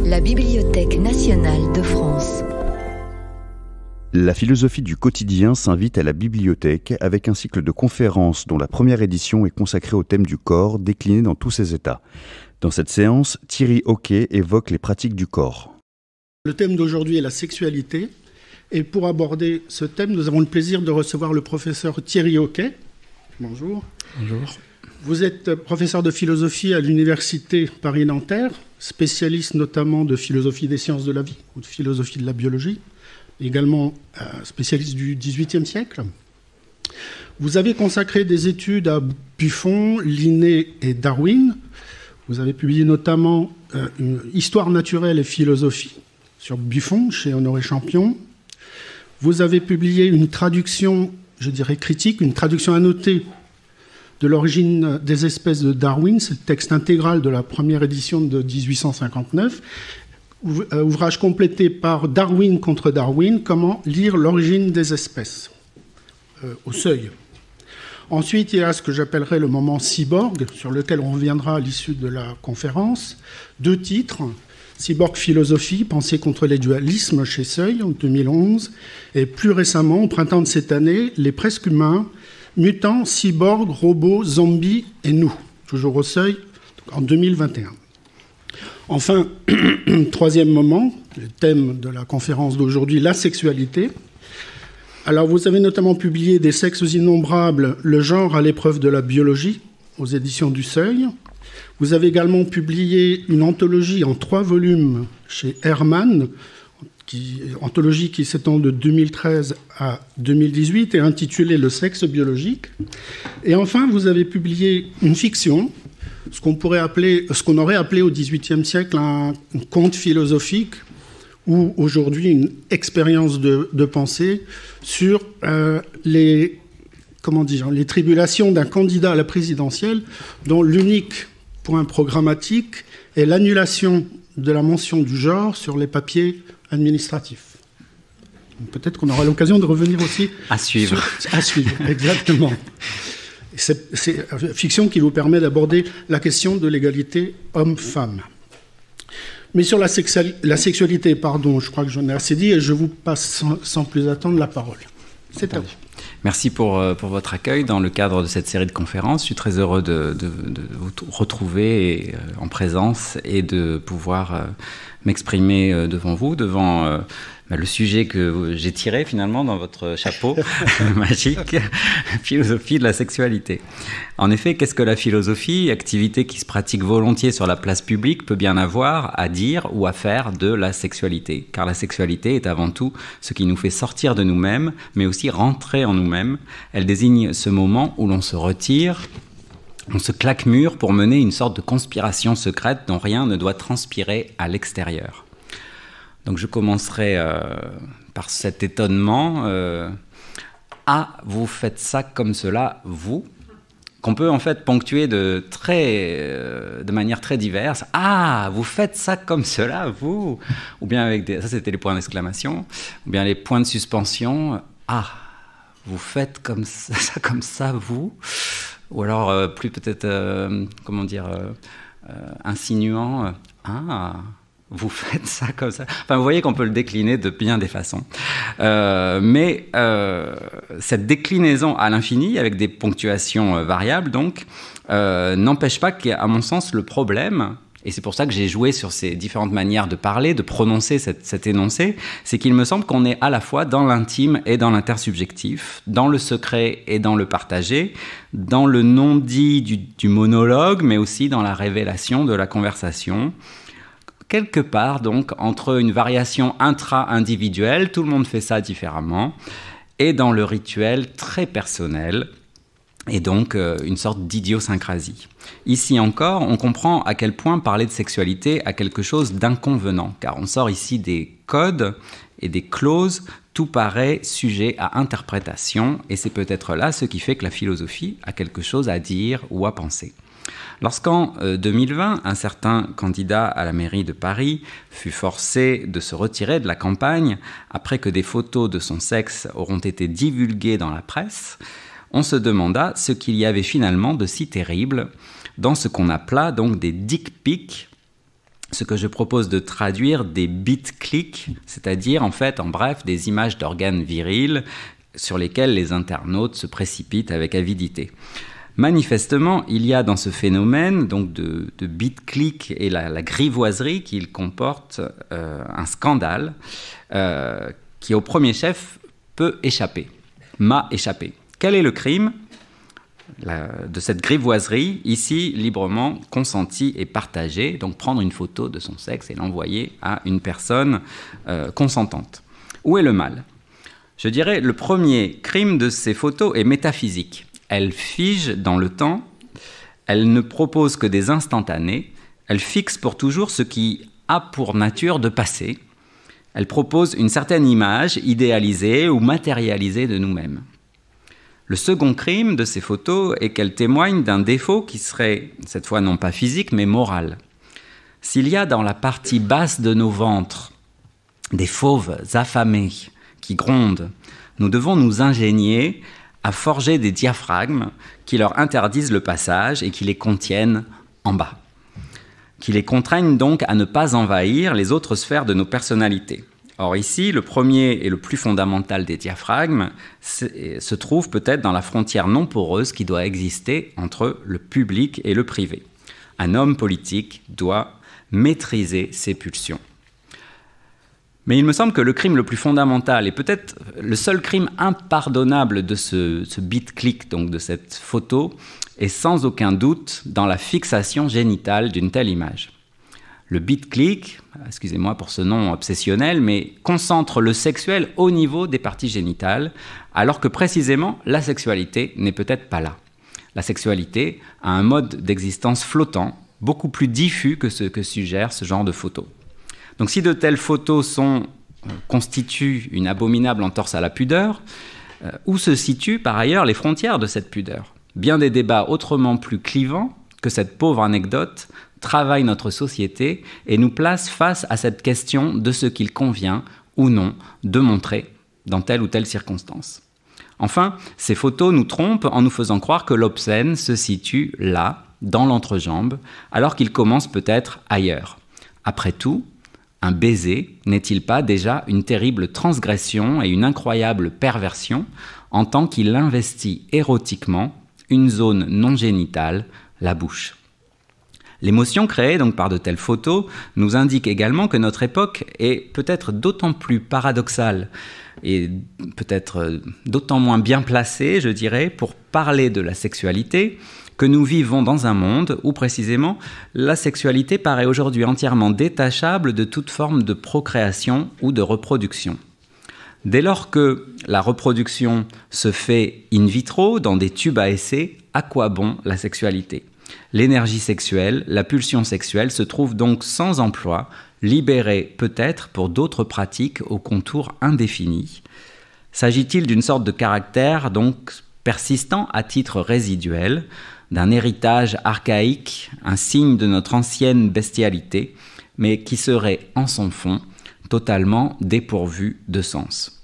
La Bibliothèque nationale de France. La philosophie du quotidien s'invite à la bibliothèque avec un cycle de conférences dont la première édition est consacrée au thème du corps décliné dans tous ses états. Dans cette séance, Thierry Hoquet évoque les pratiques du corps. Le thème d'aujourd'hui est la sexualité. Et pour aborder ce thème, nous avons le plaisir de recevoir le professeur Thierry Hoquet. Bonjour. Bonjour. Vous êtes professeur de philosophie à l'Université Paris-Nanterre, spécialiste notamment de philosophie des sciences de la vie ou de philosophie de la biologie, également spécialiste du XVIIIe siècle. Vous avez consacré des études à Buffon, Linné et Darwin. Vous avez publié notamment une Histoire naturelle et philosophie sur Buffon chez Honoré Champion. Vous avez publié une traduction, je dirais critique, une traduction annotée de l'origine des espèces de Darwin. C'est le texte intégral de la première édition de 1859. Ouvrage complété par Darwin contre Darwin, comment lire l'origine des espèces, au Seuil. Ensuite, il y a ce que j'appellerais le moment cyborg, sur lequel on reviendra à l'issue de la conférence. 2 titres, Cyborg philosophie, pensée contre les dualismes chez Seuil en 2011, et plus récemment, au printemps de cette année, Les presque humains, mutants, cyborgs, robots, zombies et nous, toujours au Seuil, en 2021. Enfin, 3e moment, le thème de la conférence d'aujourd'hui, la sexualité. Alors, vous avez notamment publié Des sexes innombrables, le genre à l'épreuve de la biologie, aux éditions du Seuil. Vous avez également publié une anthologie en 3 volumes chez Hermann, anthologie qui s'étend de 2013 à 2018 et intitulée Le sexe biologique. Et enfin, vous avez publié une fiction, ce qu'on aurait appelé au XVIIIe siècle un conte philosophique, ou aujourd'hui une expérience de pensée sur les tribulations d'un candidat à la présidentielle dont l'unique point programmatique est l'annulation de la mention du genre sur les papiers administratifs. Peut-être qu'on aura l'occasion de revenir aussi à suivre. À suivre, exactement. C'est une fiction qui vous permet d'aborder la question de l'égalité homme-femme. Mais sur la sexualité, je crois que j'en ai assez dit et je vous passe sans plus attendre la parole. C'est à vous. Merci pour votre accueil dans le cadre de cette série de conférences. Je suis très heureux de vous retrouver en présence et de pouvoir m'exprimer devant vous, devant le sujet que j'ai tiré finalement dans votre chapeau magique, philosophie de la sexualité. En effet, qu'est-ce que la philosophie, activité qui se pratique volontiers sur la place publique, peut bien avoir à dire ou à faire de la sexualité? Car la sexualité est avant tout ce qui nous fait sortir de nous-mêmes, mais aussi rentrer en nous-mêmes. Elle désigne ce moment où l'on se retire, on se claque mûr pour mener une sorte de conspiration secrète dont rien ne doit transpirer à l'extérieur. Donc je commencerai par cet étonnement. Vous faites ça comme cela, vous, qu'on peut en fait ponctuer de manière très diverse. Vous faites ça comme cela, vous. Ou bien avec ça c'était les points d'exclamation, ou bien les points de suspension. Vous faites ça comme ça, vous. Ou alors plus peut-être, insinuant. Vous faites ça comme ça. Enfin, vous voyez qu'on peut le décliner de bien des façons. Mais cette déclinaison à l'infini, avec des ponctuations variables, donc, n'empêche pas qu'à mon sens, le problème, et c'est pour ça que j'ai joué sur ces différentes manières de parler, de prononcer cet énoncé, c'est qu'il me semble qu'on est à la fois dans l'intime et dans l'intersubjectif, dans le secret et dans le partagé, dans le non-dit du monologue, mais aussi dans la révélation de la conversation. Quelque part, donc, entre une variation intra-individuelle, tout le monde fait ça différemment, et dans le rituel très personnel, et donc une sorte d'idiosyncrasie. Ici encore, on comprend à quel point parler de sexualité a quelque chose d'inconvenant, car on sort ici des codes et des clauses, tout paraît sujet à interprétation, et c'est peut-être là ce qui fait que la philosophie a quelque chose à dire ou à penser. Lorsqu'en 2020, un certain candidat à la mairie de Paris fut forcé de se retirer de la campagne après que des photos de son sexe auront été divulguées dans la presse, on se demanda ce qu'il y avait finalement de si terrible dans ce qu'on appela donc des dick pics, ce que je propose de traduire des bit-clics, c'est-à-dire en fait, en bref, des images d'organes virils sur lesquels les internautes se précipitent avec avidité. Manifestement, il y a dans ce phénomène donc de bit-clic et la grivoiserie qu'il comporte un scandale qui, au premier chef, peut échapper, m'a échappé. Quel est le crime de cette grivoiserie, ici librement consentie et partagée, donc prendre une photo de son sexe et l'envoyer à une personne consentante? Où est le mal? Je dirais le premier crime de ces photos est métaphysique. Elle fige dans le temps, elle ne propose que des instantanés, elle fixe pour toujours ce qui a pour nature de passer, elle propose une certaine image idéalisée ou matérialisée de nous-mêmes. Le second crime de ces photos est qu'elles témoignent d'un défaut qui serait, cette fois non pas physique, mais moral. S'il y a dans la partie basse de nos ventres des fauves affamés qui grondent, nous devons nous ingénier à forger des diaphragmes qui leur interdisent le passage et qui les contiennent en bas, qui les contraignent donc à ne pas envahir les autres sphères de nos personnalités. Or ici, le premier et le plus fondamental des diaphragmes se trouve peut-être dans la frontière non poreuse qui doit exister entre le public et le privé. Un homme politique doit maîtriser ses pulsions. Mais il me semble que le crime le plus fondamental, et peut-être le seul crime impardonnable de ce bit-clic, donc de cette photo, est sans aucun doute dans la fixation génitale d'une telle image. Le bit-clic, excusez-moi pour ce nom obsessionnel, mais concentre le sexuel au niveau des parties génitales, alors que précisément la sexualité n'est peut-être pas là. La sexualité a un mode d'existence flottant, beaucoup plus diffus que ce que suggère ce genre de photos. Donc si de telles photos constituent une abominable entorse à la pudeur, où se situent par ailleurs les frontières de cette pudeur? Bien des débats autrement plus clivants que cette pauvre anecdote travaillent notre société et nous placent face à cette question de ce qu'il convient ou non de montrer dans telle ou telle circonstance. Enfin, ces photos nous trompent en nous faisant croire que l'obscène se situe là, dans l'entrejambe, alors qu'il commence peut-être ailleurs. Après tout, un baiser n'est-il pas déjà une terrible transgression et une incroyable perversion en tant qu'il investit érotiquement une zone non génitale, la bouche? L'émotion créée donc par de telles photos nous indique également que notre époque est peut-être d'autant plus paradoxale et peut-être d'autant moins bien placée, je dirais, pour parler de la sexualité, que nous vivons dans un monde où précisément la sexualité paraît aujourd'hui entièrement détachable de toute forme de procréation ou de reproduction. Dès lors que la reproduction se fait in vitro, dans des tubes à essai, à quoi bon la sexualité? L'énergie sexuelle, la pulsion sexuelle se trouve donc sans emploi, libérée peut-être pour d'autres pratiques aux contours indéfinis. S'agit-il d'une sorte de caractère donc persistant à titre résiduel, d'un héritage archaïque, un signe de notre ancienne bestialité, mais qui serait en son fond totalement dépourvu de sens?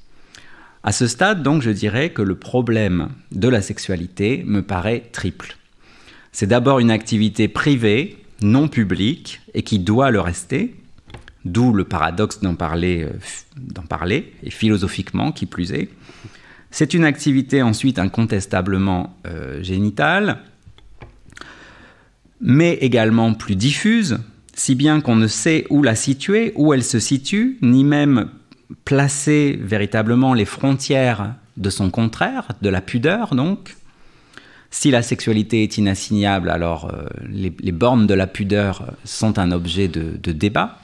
À ce stade, donc, je dirais que le problème de la sexualité me paraît triple. C'est d'abord une activité privée, non publique, et qui doit le rester, d'où le paradoxe d'en parler, et philosophiquement, qui plus est. C'est une activité ensuite incontestablement génitale, mais également plus diffuse, si bien qu'on ne sait où la situer, où elle se situe, ni même placer véritablement les frontières de son contraire, de la pudeur donc. Si la sexualité est inassignable, alors les bornes de la pudeur sont un objet de débat.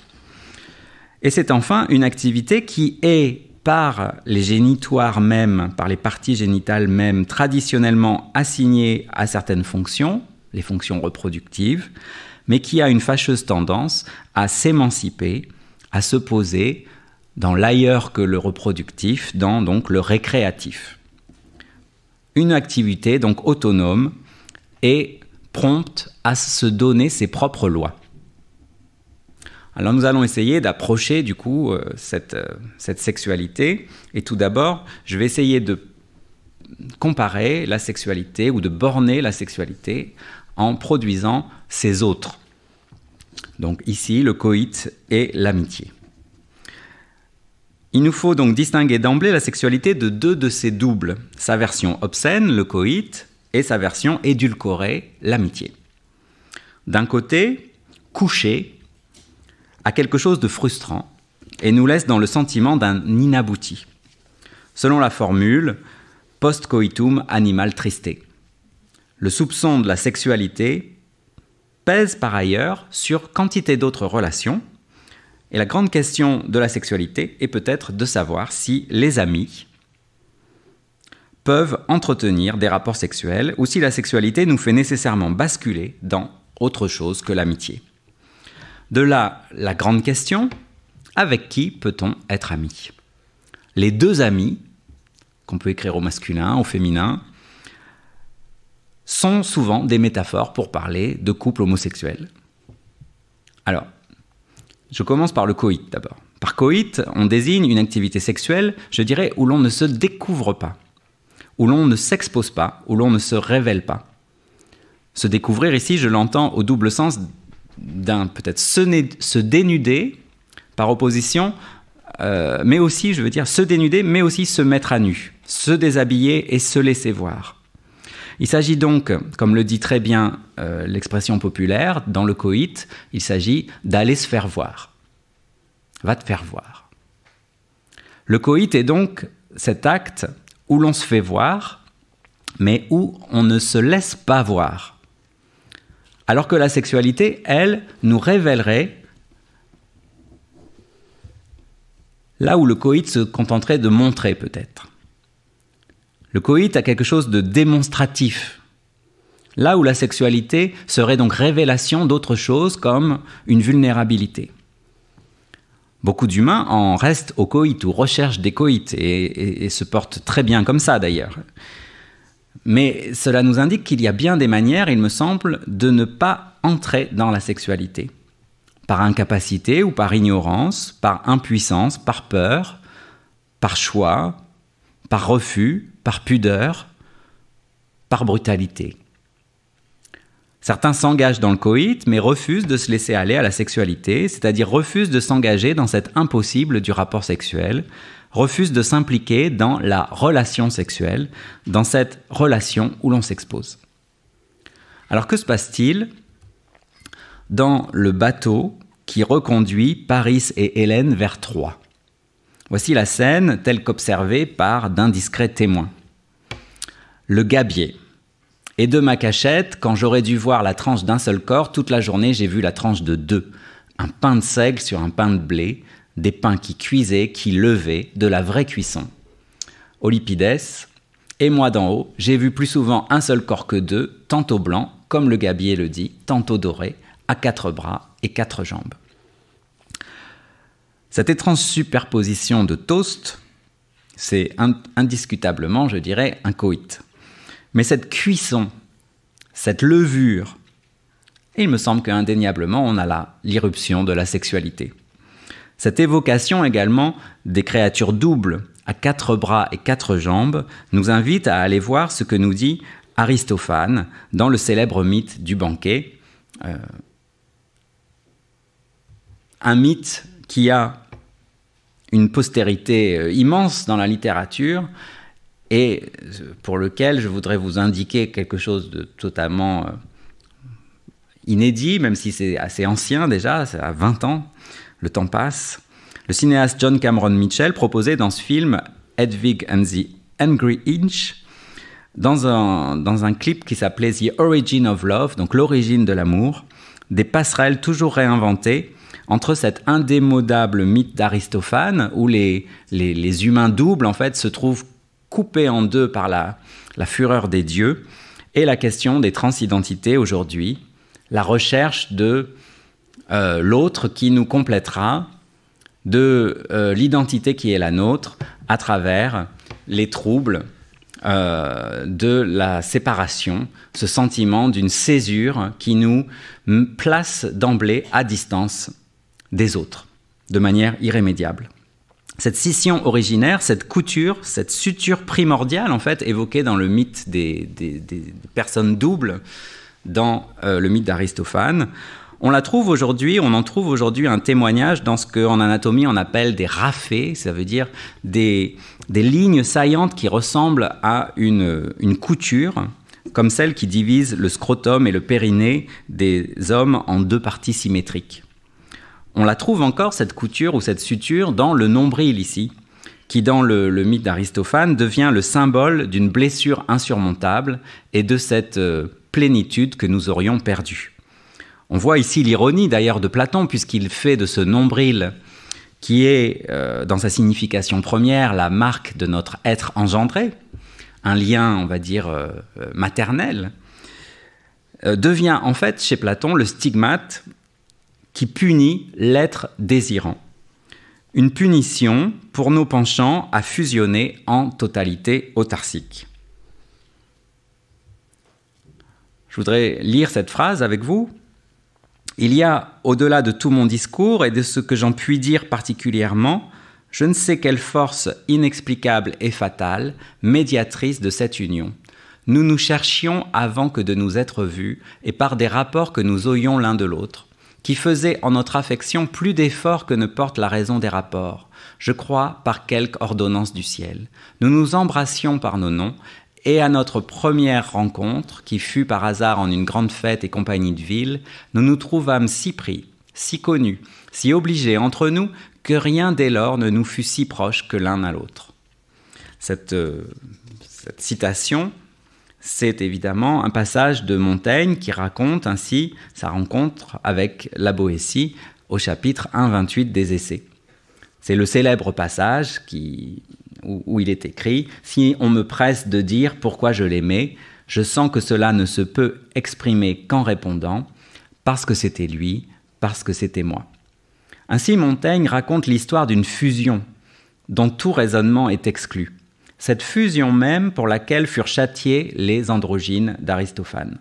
Et c'est enfin une activité qui est, par les génitoires mêmes, par les parties génitales mêmes, traditionnellement assignée à certaines fonctions, les fonctions reproductives, mais qui a une fâcheuse tendance à s'émanciper, à se poser dans l'ailleurs que le reproductif, dans donc le récréatif. Une activité donc autonome et prompte à se donner ses propres lois. Alors nous allons essayer d'approcher du coup cette sexualité, et tout d'abord je vais essayer de comparer la sexualité ou de borner la sexualité en produisant ces autres. Donc ici, le coït et l'amitié. Il nous faut donc distinguer d'emblée la sexualité de deux de ses doubles, sa version obscène, le coït, et sa version édulcorée, l'amitié. D'un côté, coucher a quelque chose de frustrant et nous laisse dans le sentiment d'un inabouti. Selon la formule « post coitum animal triste ». Le soupçon de la sexualité pèse par ailleurs sur quantité d'autres relations, et la grande question de la sexualité est peut-être de savoir si les amis peuvent entretenir des rapports sexuels ou si la sexualité nous fait nécessairement basculer dans autre chose que l'amitié. De là, la grande question, avec qui peut-on être ami ? Les deux amis, qu'on peut écrire au masculin, au féminin, sont souvent des métaphores pour parler de couples homosexuels. Alors, je commence par le coït d'abord. Par coït, on désigne une activité sexuelle, je dirais, où l'on ne se découvre pas, où l'on ne s'expose pas, où l'on ne se révèle pas. Se découvrir ici, je l'entends au double sens d'un peut-être se dénuder par opposition, mais aussi, je veux dire, se dénuder, mais aussi se mettre à nu, se déshabiller et se laisser voir. Il s'agit donc, comme le dit très bien l'expression populaire, dans le coït, il s'agit d'aller se faire voir. Va te faire voir. Le coït est donc cet acte où l'on se fait voir, mais où on ne se laisse pas voir. Alors que la sexualité, elle, nous révélerait là où le coït se contenterait de montrer peut-être. Le coït a quelque chose de démonstratif, là où la sexualité serait donc révélation d'autre chose comme une vulnérabilité. Beaucoup d'humains en restent au coït ou recherchent des coïts et se portent très bien comme ça d'ailleurs. Mais cela nous indique qu'il y a bien des manières, il me semble, de ne pas entrer dans la sexualité. Par incapacité ou par ignorance, par impuissance, par peur, par choix, par refus, par pudeur, par brutalité. Certains s'engagent dans le coït, mais refusent de se laisser aller à la sexualité, c'est-à-dire refusent de s'engager dans cet impossible du rapport sexuel, refusent de s'impliquer dans la relation sexuelle, dans cette relation où l'on s'expose. Alors que se passe-t-il dans le bateau qui reconduit Paris et Hélène vers Troie ? Voici la scène telle qu'observée par d'indiscrets témoins. Le gabier. Et de ma cachette, quand j'aurais dû voir la tranche d'un seul corps, toute la journée j'ai vu la tranche de deux. Un pain de seigle sur un pain de blé, des pains qui cuisaient, qui levaient, de la vraie cuisson. Euripides, et moi d'en haut, j'ai vu plus souvent un seul corps que deux, tantôt blanc, comme le gabier le dit, tantôt doré, à 4 bras et 4 jambes. Cette étrange superposition de toast, c'est indiscutablement, je dirais, un coït. Mais cette cuisson, cette levure, il me semble qu'indéniablement, on a là l'irruption de la sexualité. Cette évocation également des créatures doubles, à 4 bras et 4 jambes, nous invite à aller voir ce que nous dit Aristophane dans le célèbre mythe du banquet. Un mythe qui a une postérité immense dans la littérature et pour lequel je voudrais vous indiquer quelque chose de totalement inédit, même si c'est assez ancien déjà, c'est à 20 ans, le temps passe. Le cinéaste John Cameron Mitchell proposait dans ce film Hedwig and the Angry Inch, dans un clip qui s'appelait The Origin of Love, donc l'origine de l'amour, des passerelles toujours réinventées entre cet indémodable mythe d'Aristophane, où les humains doubles en fait se trouvent coupés en deux par la fureur des dieux, et la question des transidentités aujourd'hui, la recherche de l'autre qui nous complétera, de l'identité qui est la nôtre, à travers les troubles de la séparation, ce sentiment d'une césure qui nous place d'emblée à distance des autres, de manière irrémédiable. Cette scission originaire, cette couture, cette suture primordiale, en fait, évoquée dans le mythe des personnes doubles, dans le mythe d'Aristophane, On en trouve aujourd'hui un témoignage dans ce qu'en anatomie on appelle des raphées, ça veut dire des lignes saillantes qui ressemblent à une couture, comme celle qui divise le scrotum et le périnée des hommes en deux parties symétriques. On la trouve encore, cette couture ou cette suture, dans le nombril ici, qui dans le mythe d'Aristophane devient le symbole d'une blessure insurmontable et de cette plénitude que nous aurions perdue. On voit ici l'ironie d'ailleurs de Platon, puisqu'il fait de ce nombril, qui est dans sa signification première la marque de notre être engendré, un lien, on va dire, maternel, devient en fait chez Platon le stigmate qui punit l'être désirant. Une punition pour nos penchants à fusionner en totalité autarcique. Je voudrais lire cette phrase avec vous. Il y a, au-delà de tout mon discours et de ce que j'en puis dire particulièrement, je ne sais quelle force inexplicable et fatale, médiatrice de cette union. Nous nous cherchions avant que de nous être vus et par des rapports que nous oyons l'un de l'autre, qui faisaient en notre affection plus d'efforts que ne porte la raison des rapports, je crois par quelque ordonnance du ciel. Nous nous embrassions par nos noms, et à notre première rencontre, qui fut par hasard en une grande fête et compagnie de ville, nous nous trouvâmes si pris, si connus, si obligés entre nous, que rien dès lors ne nous fut si proche que l'un à l'autre. Cette citation, c'est évidemment un passage de Montaigne qui raconte ainsi sa rencontre avec la Boétie au chapitre 1,28 des Essais. C'est le célèbre passage où il est écrit « Si on me presse de dire pourquoi je l'aimais, je sens que cela ne se peut exprimer qu'en répondant « parce que c'était lui, parce que c'était moi ». Ainsi, Montaigne raconte l'histoire d'une fusion dont tout raisonnement est exclu. Cette fusion même pour laquelle furent châtiés les androgynes d'Aristophane.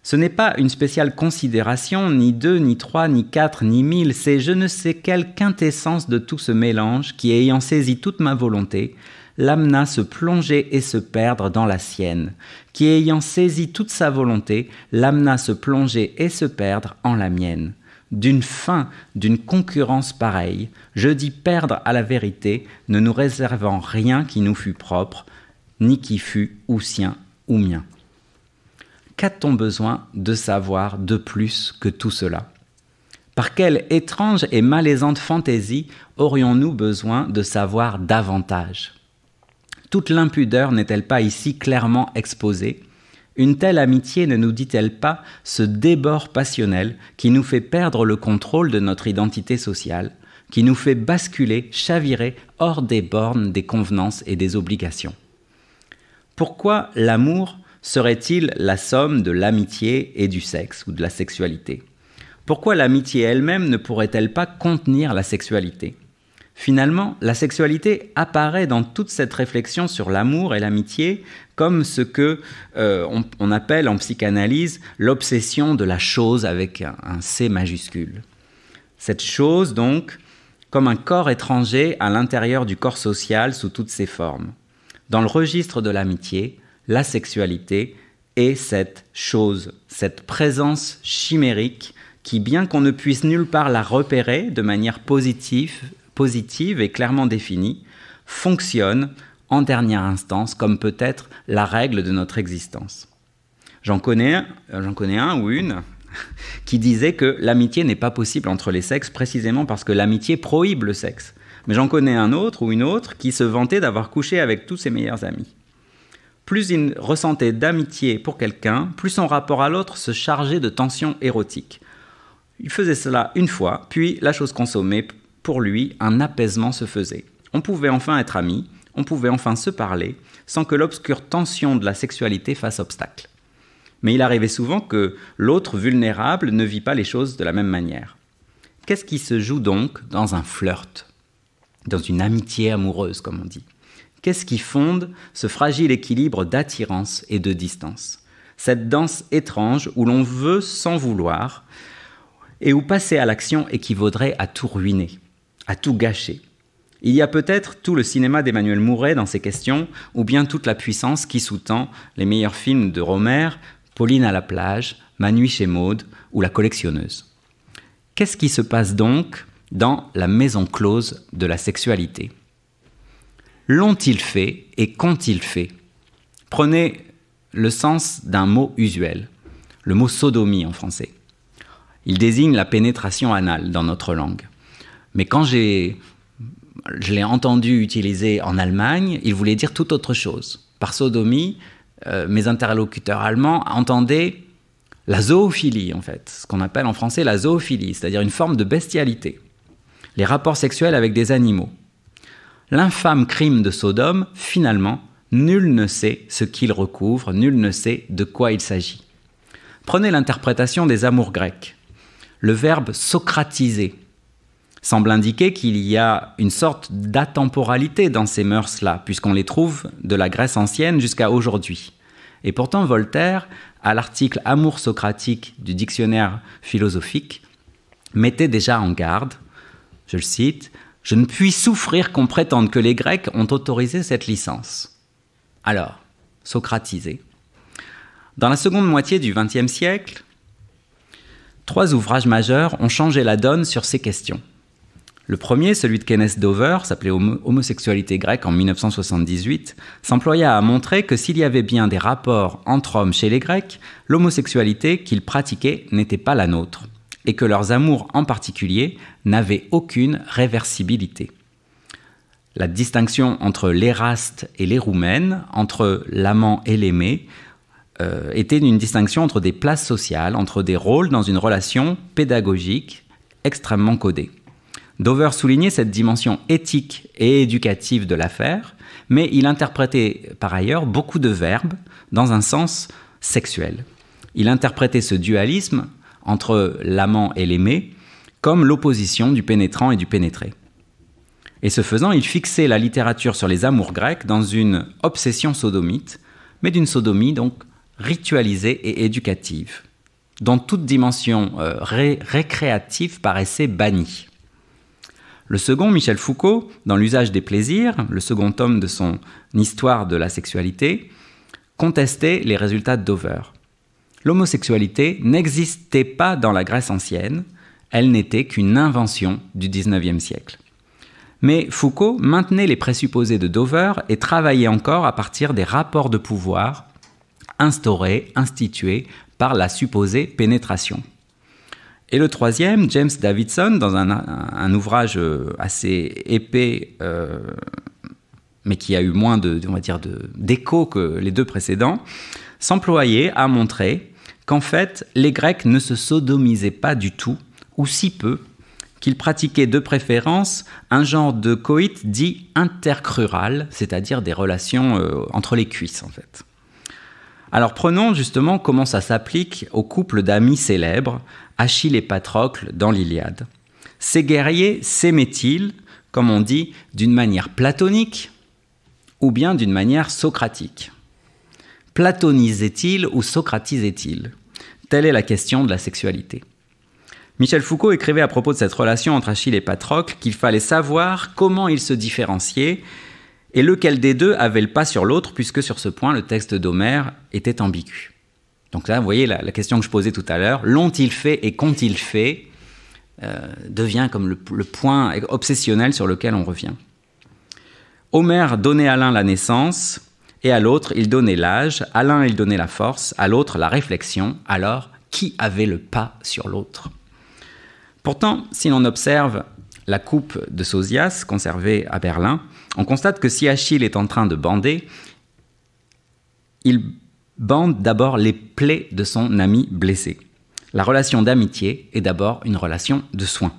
Ce n'est pas une spéciale considération, ni 2, ni 3, ni 4, ni 1000, c'est je ne sais quelle quintessence de tout ce mélange qui, ayant saisi toute ma volonté, l'amena se plonger et se perdre dans la sienne, qui, ayant saisi toute sa volonté, l'amena se plonger et se perdre en la mienne. D'une fin, d'une concurrence pareille, je dis perdre à la vérité, ne nous réservant rien qui nous fût propre, ni qui fût ou sien ou mien. Qu'a-t-on besoin de savoir de plus que tout cela? Par quelle étrange et malaisante fantaisie aurions-nous besoin de savoir davantage? Toute l'impudeur n'est-elle pas ici clairement exposée? Une telle amitié ne nous dit-elle pas ce débord passionnel qui nous fait perdre le contrôle de notre identité sociale, qui nous fait basculer, chavirer hors des bornes des convenances et des obligations? Pourquoi l'amour serait-il la somme de l'amitié et du sexe ou de la sexualité? Pourquoi l'amitié elle-même ne pourrait-elle pas contenir la sexualité? Finalement, la sexualité apparaît dans toute cette réflexion sur l'amour et l'amitié comme ce que on appelle en psychanalyse l'obsession de la chose avec un C majuscule. Cette chose donc comme un corps étranger à l'intérieur du corps social sous toutes ses formes. Dans le registre de l'amitié, la sexualité est cette chose, cette présence chimérique qui, bien qu'on ne puisse nulle part la repérer de manière positive et clairement définie, fonctionne en dernière instance comme peut-être la règle de notre existence. J'en connais un ou une qui disait que l'amitié n'est pas possible entre les sexes précisément parce que l'amitié prohibe le sexe. Mais j'en connais un autre ou une autre qui se vantait d'avoir couché avec tous ses meilleurs amis. Plus il ressentait d'amitié pour quelqu'un, plus son rapport à l'autre se chargeait de tensions érotiques. Il faisait cela une fois, puis la chose consommée, pour lui, un apaisement se faisait. On pouvait enfin être amis, on pouvait enfin se parler, sans que l'obscure tension de la sexualité fasse obstacle. Mais il arrivait souvent que l'autre vulnérable ne vit pas les choses de la même manière. Qu'est-ce qui se joue donc dans un flirt, dans une amitié amoureuse, comme on dit? Qu'est-ce qui fonde ce fragile équilibre d'attirance et de distance? Cette danse étrange où l'on veut sans vouloir et où passer à l'action équivaudrait à tout ruiner, à tout gâcher. Il y a peut-être tout le cinéma d'Emmanuel Mouret dans ces questions, ou bien toute la puissance qui sous-tend les meilleurs films de Rohmer, Pauline à la plage, Ma nuit chez Maud ou La collectionneuse. Qu'est-ce qui se passe donc dans la maison close de la sexualité? L'ont-ils fait et qu'ont-ils fait? Prenez le sens d'un mot usuel, le mot sodomie en français. Il désigne la pénétration anale dans notre langue. Mais quand je l'ai entendu utiliser en Allemagne, il voulait dire tout autre chose. Par sodomie, mes interlocuteurs allemands entendaient la zoophilie, en fait, ce qu'on appelle en français la zoophilie, c'est-à-dire une forme de bestialité. Les rapports sexuels avec des animaux. L'infâme crime de Sodome, finalement, nul ne sait ce qu'il recouvre, nul ne sait de quoi il s'agit. Prenez l'interprétation des amours grecs. Le verbe « socratiser » semble indiquer qu'il y a une sorte d'atemporalité dans ces mœurs-là, puisqu'on les trouve de la Grèce ancienne jusqu'à aujourd'hui. Et pourtant, Voltaire, à l'article « Amour socratique » du dictionnaire philosophique, mettait déjà en garde, je le cite, « Je ne puis souffrir qu'on prétende que les Grecs ont autorisé cette licence. » Alors, socratiser. Dans la seconde moitié du XXe siècle, 3 ouvrages majeurs ont changé la donne sur ces questions. Le premier, celui de Kenneth Dover, s'appelait Homosexualité grecque en 1978, s'employa à montrer que s'il y avait bien des rapports entre hommes chez les Grecs, l'homosexualité qu'ils pratiquaient n'était pas la nôtre, et que leurs amours en particulier n'avaient aucune réversibilité. La distinction entre l'éraste et l'éroumène, entre l'amant et l'aimé, était une distinction entre des places sociales, entre des rôles dans une relation pédagogique extrêmement codée. Dover soulignait cette dimension éthique et éducative de l'affaire, mais il interprétait par ailleurs beaucoup de verbes dans un sens sexuel. Il interprétait ce dualisme entre l'amant et l'aimé comme l'opposition du pénétrant et du pénétré. Et ce faisant, il fixait la littérature sur les amours grecs dans une obsession sodomite, mais d'une sodomie donc ritualisée et éducative, dont toute dimension récréative paraissait bannie. Le second, Michel Foucault, dans l'usage des plaisirs, le second tome de son Histoire de la sexualité, contestait les résultats de Dover. L'homosexualité n'existait pas dans la Grèce ancienne, elle n'était qu'une invention du XIXe siècle. Mais Foucault maintenait les présupposés de Dover et travaillait encore à partir des rapports de pouvoir instaurés, institués par la supposée pénétration. Et le troisième, James Davidson, dans un ouvrage assez épais, mais qui a eu moins d'écho que les 2 précédents, s'employait à montrer qu'en fait, les Grecs ne se sodomisaient pas du tout, ou si peu, qu'ils pratiquaient de préférence un genre de coït dit intercrural, c'est-à-dire des relations entre les cuisses, en fait. Alors prenons justement comment ça s'applique au couple d'amis célèbres, Achille et Patrocle dans l'Iliade. Ces guerriers s'aimaient-ils, comme on dit, d'une manière platonique ou bien d'une manière socratique? Platonisaient-ils ou socratisaient-ils? Telle est la question de la sexualité. Michel Foucault écrivait à propos de cette relation entre Achille et Patrocle qu'il fallait savoir comment ils se différenciaient et lequel des deux avait le pas sur l'autre, puisque sur ce point, le texte d'Homère était ambigu. Donc là, vous voyez la question que je posais tout à l'heure, l'ont-ils fait et qu'ont-ils fait, devient comme le point obsessionnel sur lequel on revient. Homère donnait à l'un la naissance, et à l'autre, il donnait l'âge, à l'un, il donnait la force, à l'autre, la réflexion. Alors, qui avait le pas sur l'autre? Pourtant, si l'on observe la coupe de Sosias, conservée à Berlin, on constate que si Achille est en train de bander, il bande d'abord les plaies de son ami blessé. La relation d'amitié est d'abord une relation de soin.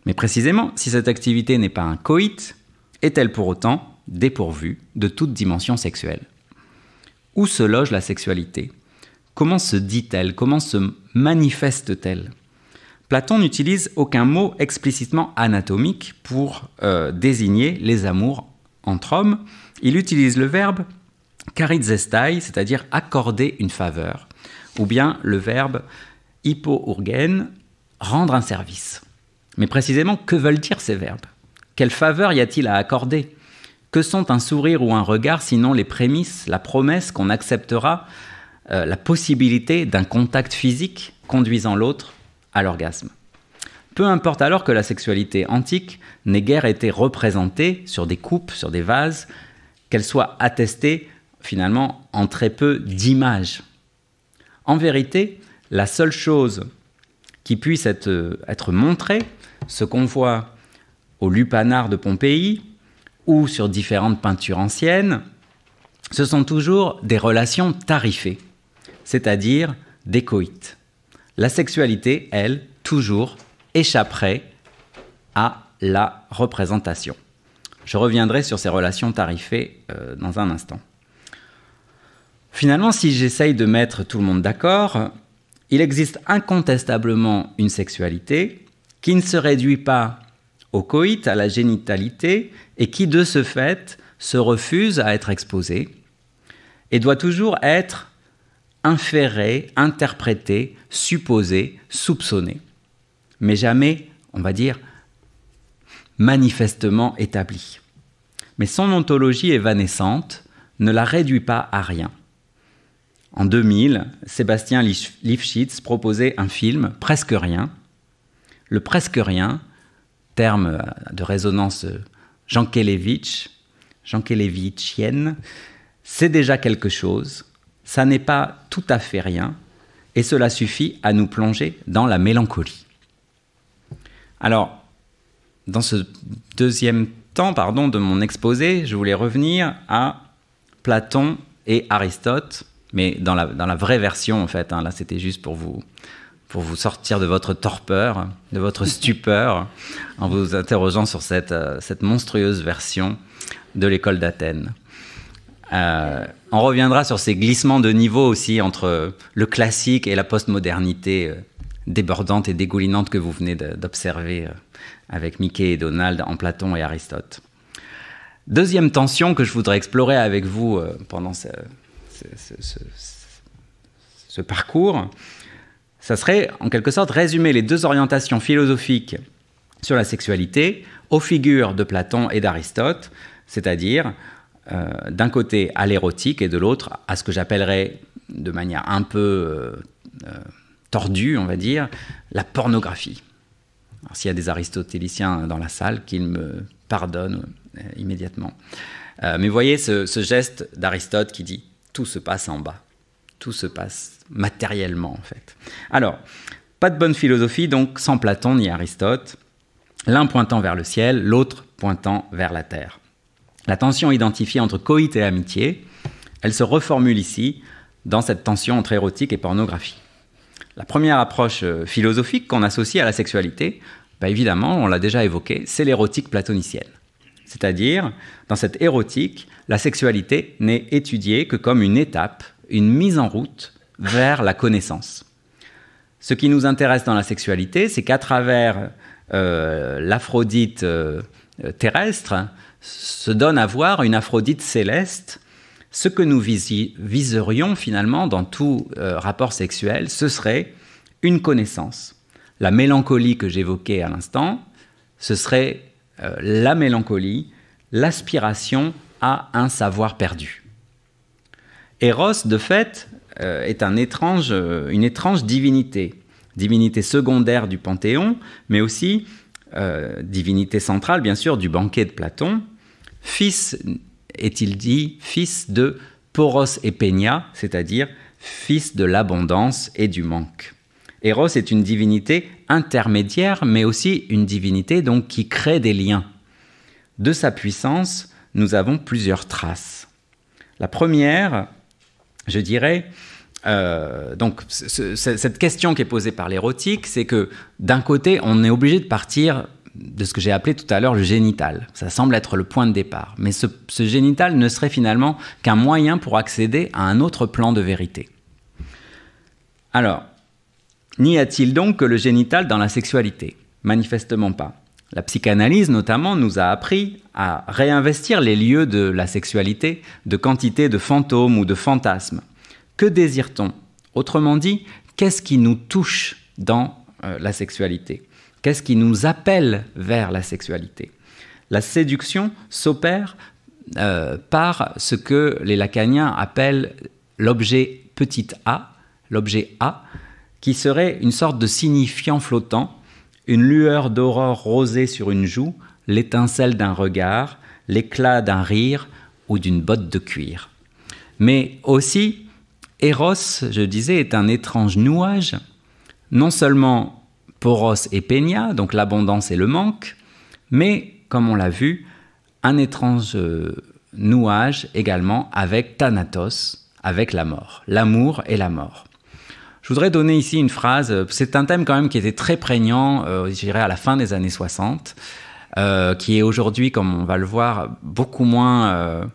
Mais précisément, si cette activité n'est pas un coït, est-elle pour autant dépourvue de toute dimension sexuelle? Où se loge la sexualité? Comment se dit-elle? Comment se manifeste-t-elle? Platon n'utilise aucun mot explicitement anatomique pour désigner les amours entre hommes. Il utilise le verbe charizestai, c'est-à-dire accorder une faveur, ou bien le verbe hypourgen, rendre un service. Mais précisément, que veulent dire ces verbes? Quelle faveur y a-t-il à accorder? Que sont un sourire ou un regard, sinon les prémices, la promesse qu'on acceptera la possibilité d'un contact physique conduisant l'autre à l'orgasme? Peu importe alors que la sexualité antique n'ait guère été représentée sur des coupes, sur des vases, qu'elle soit attestée finalement en très peu d'images. En vérité, la seule chose qui puisse être montrée, ce qu'on voit au lupanar de Pompéi ou sur différentes peintures anciennes, ce sont toujours des relations tarifées, c'est-à-dire des coïts. La sexualité, elle, toujours échapperait à la représentation. Je reviendrai sur ces relations tarifées dans un instant. Finalement, si j'essaye de mettre tout le monde d'accord, il existe incontestablement une sexualité qui ne se réduit pas au coït, à la génitalité, et qui, de ce fait, se refuse à être exposée et doit toujours être inférée, interprétée, supposée, soupçonnée, mais jamais, on va dire, manifestement établie. Mais son ontologie évanescente ne la réduit pas à rien. En 2000, Sébastien Lifshitz proposait un film, Presque rien. Le presque rien, terme de résonance jankélévichienne, c'est déjà quelque chose, ça n'est pas tout à fait rien, et cela suffit à nous plonger dans la mélancolie. Alors, dans ce deuxième temps de mon exposé, je voulais revenir à Platon et Aristote, mais dans la vraie version, en fait. Là, c'était juste pour vous sortir de votre torpeur, de votre stupeur, en vous interrogeant sur cette monstrueuse version de l'école d'Athènes. On reviendra sur ces glissements de niveau aussi entre le classique et la postmodernité débordante et dégoulinante que vous venez d'observer avec Mickey et Donald en Platon et Aristote. Deuxième tension que je voudrais explorer avec vous pendant ce parcours, ça serait en quelque sorte résumer les deux orientations philosophiques sur la sexualité aux figures de Platon et d'Aristote, c'est-à-dire d'un côté à l'érotique et de l'autre à ce que j'appellerais de manière un peu tordue, on va dire, la pornographie. Alors, s'il y a des aristotéliciens dans la salle, qu'ils me pardonnent immédiatement. Mais vous voyez ce geste d'Aristote qui dit « tout se passe en bas ». Tout se passe matériellement, en fait. Alors, pas de bonne philosophie, donc, sans Platon ni Aristote, l'un pointant vers le ciel, l'autre pointant vers la terre. La tension identifiée entre coït et amitié, elle se reformule ici dans cette tension entre érotique et pornographie. La première approche philosophique qu'on associe à la sexualité, évidemment, on l'a déjà évoqué, c'est l'érotique platonicienne. C'est-à-dire, dans cette érotique, la sexualité n'est étudiée que comme une étape, une mise en route vers la connaissance. Ce qui nous intéresse dans la sexualité, c'est qu'à travers l'Aphrodite terrestre, se donne à voir une Aphrodite céleste. Ce que nous viserions finalement dans tout rapport sexuel, ce serait une connaissance. La mélancolie que j'évoquais à l'instant, ce serait la mélancolie, l'aspiration à un savoir perdu. Eros, de fait, est une étrange divinité. Divinité secondaire du Panthéon, mais aussi divinité centrale, bien sûr, du banquet de Platon. Fils, est-il dit, fils de Poros et Peña, c'est-à-dire fils de l'abondance et du manque. Eros est une divinité intermédiaire, mais aussi une divinité donc, qui crée des liens. De sa puissance, nous avons plusieurs traces. La première, je dirais, donc cette question qui est posée par l'érotique, c'est que d'un côté, on est obligé de partir de ce que j'ai appelé tout à l'heure le génital. Ça semble être le point de départ. Mais ce génital ne serait finalement qu'un moyen pour accéder à un autre plan de vérité. Alors, n'y a-t-il donc que le génital dans la sexualité ? Manifestement pas. La psychanalyse, notamment, nous a appris à réinvestir les lieux de la sexualité de quantité de fantômes ou de fantasmes. Que désire-t-on ? Autrement dit, qu'est-ce qui nous touche dans la sexualité ? Qu'est-ce qui nous appelle vers la sexualité ? La séduction s'opère par ce que les lacaniens appellent l'objet petit a, l'objet A, qui serait une sorte de signifiant flottant, une lueur d'aurore rosée sur une joue, l'étincelle d'un regard, l'éclat d'un rire ou d'une botte de cuir. Mais aussi, Eros, je disais, est un étrange nouage, non seulement Poros et Peña, donc l'abondance et le manque, mais, comme on l'a vu, un étrange nouage également avec Thanatos, avec la mort, l'amour et la mort. Je voudrais donner ici une phrase, c'est un thème quand même qui était très prégnant, je dirais à la fin des années 60, qui est aujourd'hui, comme on va le voir, beaucoup moins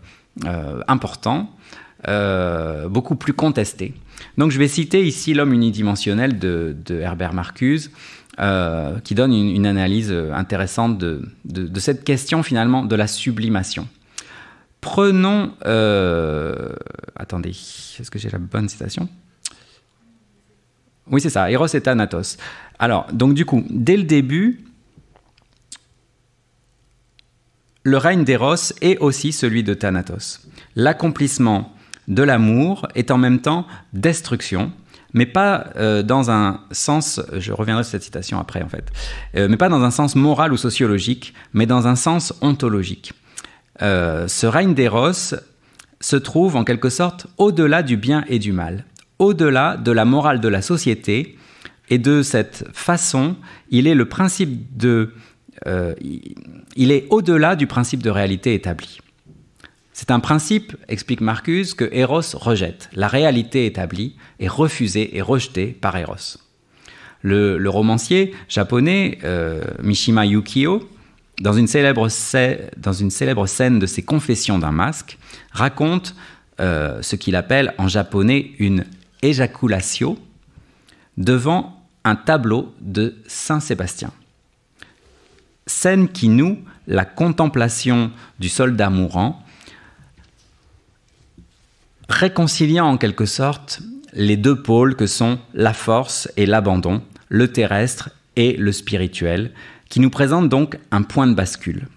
important, beaucoup plus contesté. Donc je vais citer ici L'homme unidimensionnel de Herbert Marcuse, qui donne une analyse intéressante de cette question finalement de la sublimation. Prenons... attendez, est-ce que j'ai la bonne citation ? Oui, c'est ça, Eros et Thanatos. Alors, donc du coup, dès le début, le règne d'Eros est aussi celui de Thanatos. L'accomplissement de l'amour est en même temps destruction, mais pas dans un sens, je reviendrai sur cette citation après en fait, mais pas dans un sens moral ou sociologique, mais dans un sens ontologique. Ce règne d'Eros se trouve en quelque sorte au-delà du bien et du mal, au-delà de la morale de la société, et de cette façon, il est le principe de, il est au-delà du principe de réalité établi. C'est un principe, explique Marcuse, que Eros rejette. La réalité établie est refusée et rejetée par Eros. Le romancier japonais Mishima Yukio, dans une célèbre scène de ses Confessions d'un masque, raconte ce qu'il appelle en japonais une ejaculatio devant un tableau de Saint-Sébastien. Scène qui noue la contemplation du soldat mourant, réconciliant en quelque sorte les deux pôles que sont la force et l'abandon, le terrestre et le spirituel, qui nous présentent donc un point de bascule.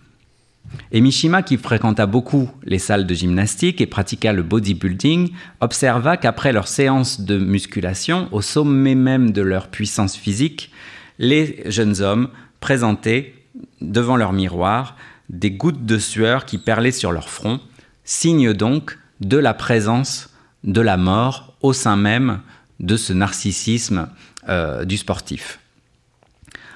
Et Mishima, qui fréquenta beaucoup les salles de gymnastique et pratiqua le bodybuilding, observa qu'après leur séance de musculation, au sommet même de leur puissance physique, les jeunes hommes présentaient devant leur miroir des gouttes de sueur qui perlaient sur leur front, signe donc de la présence de la mort au sein même de ce narcissisme du sportif.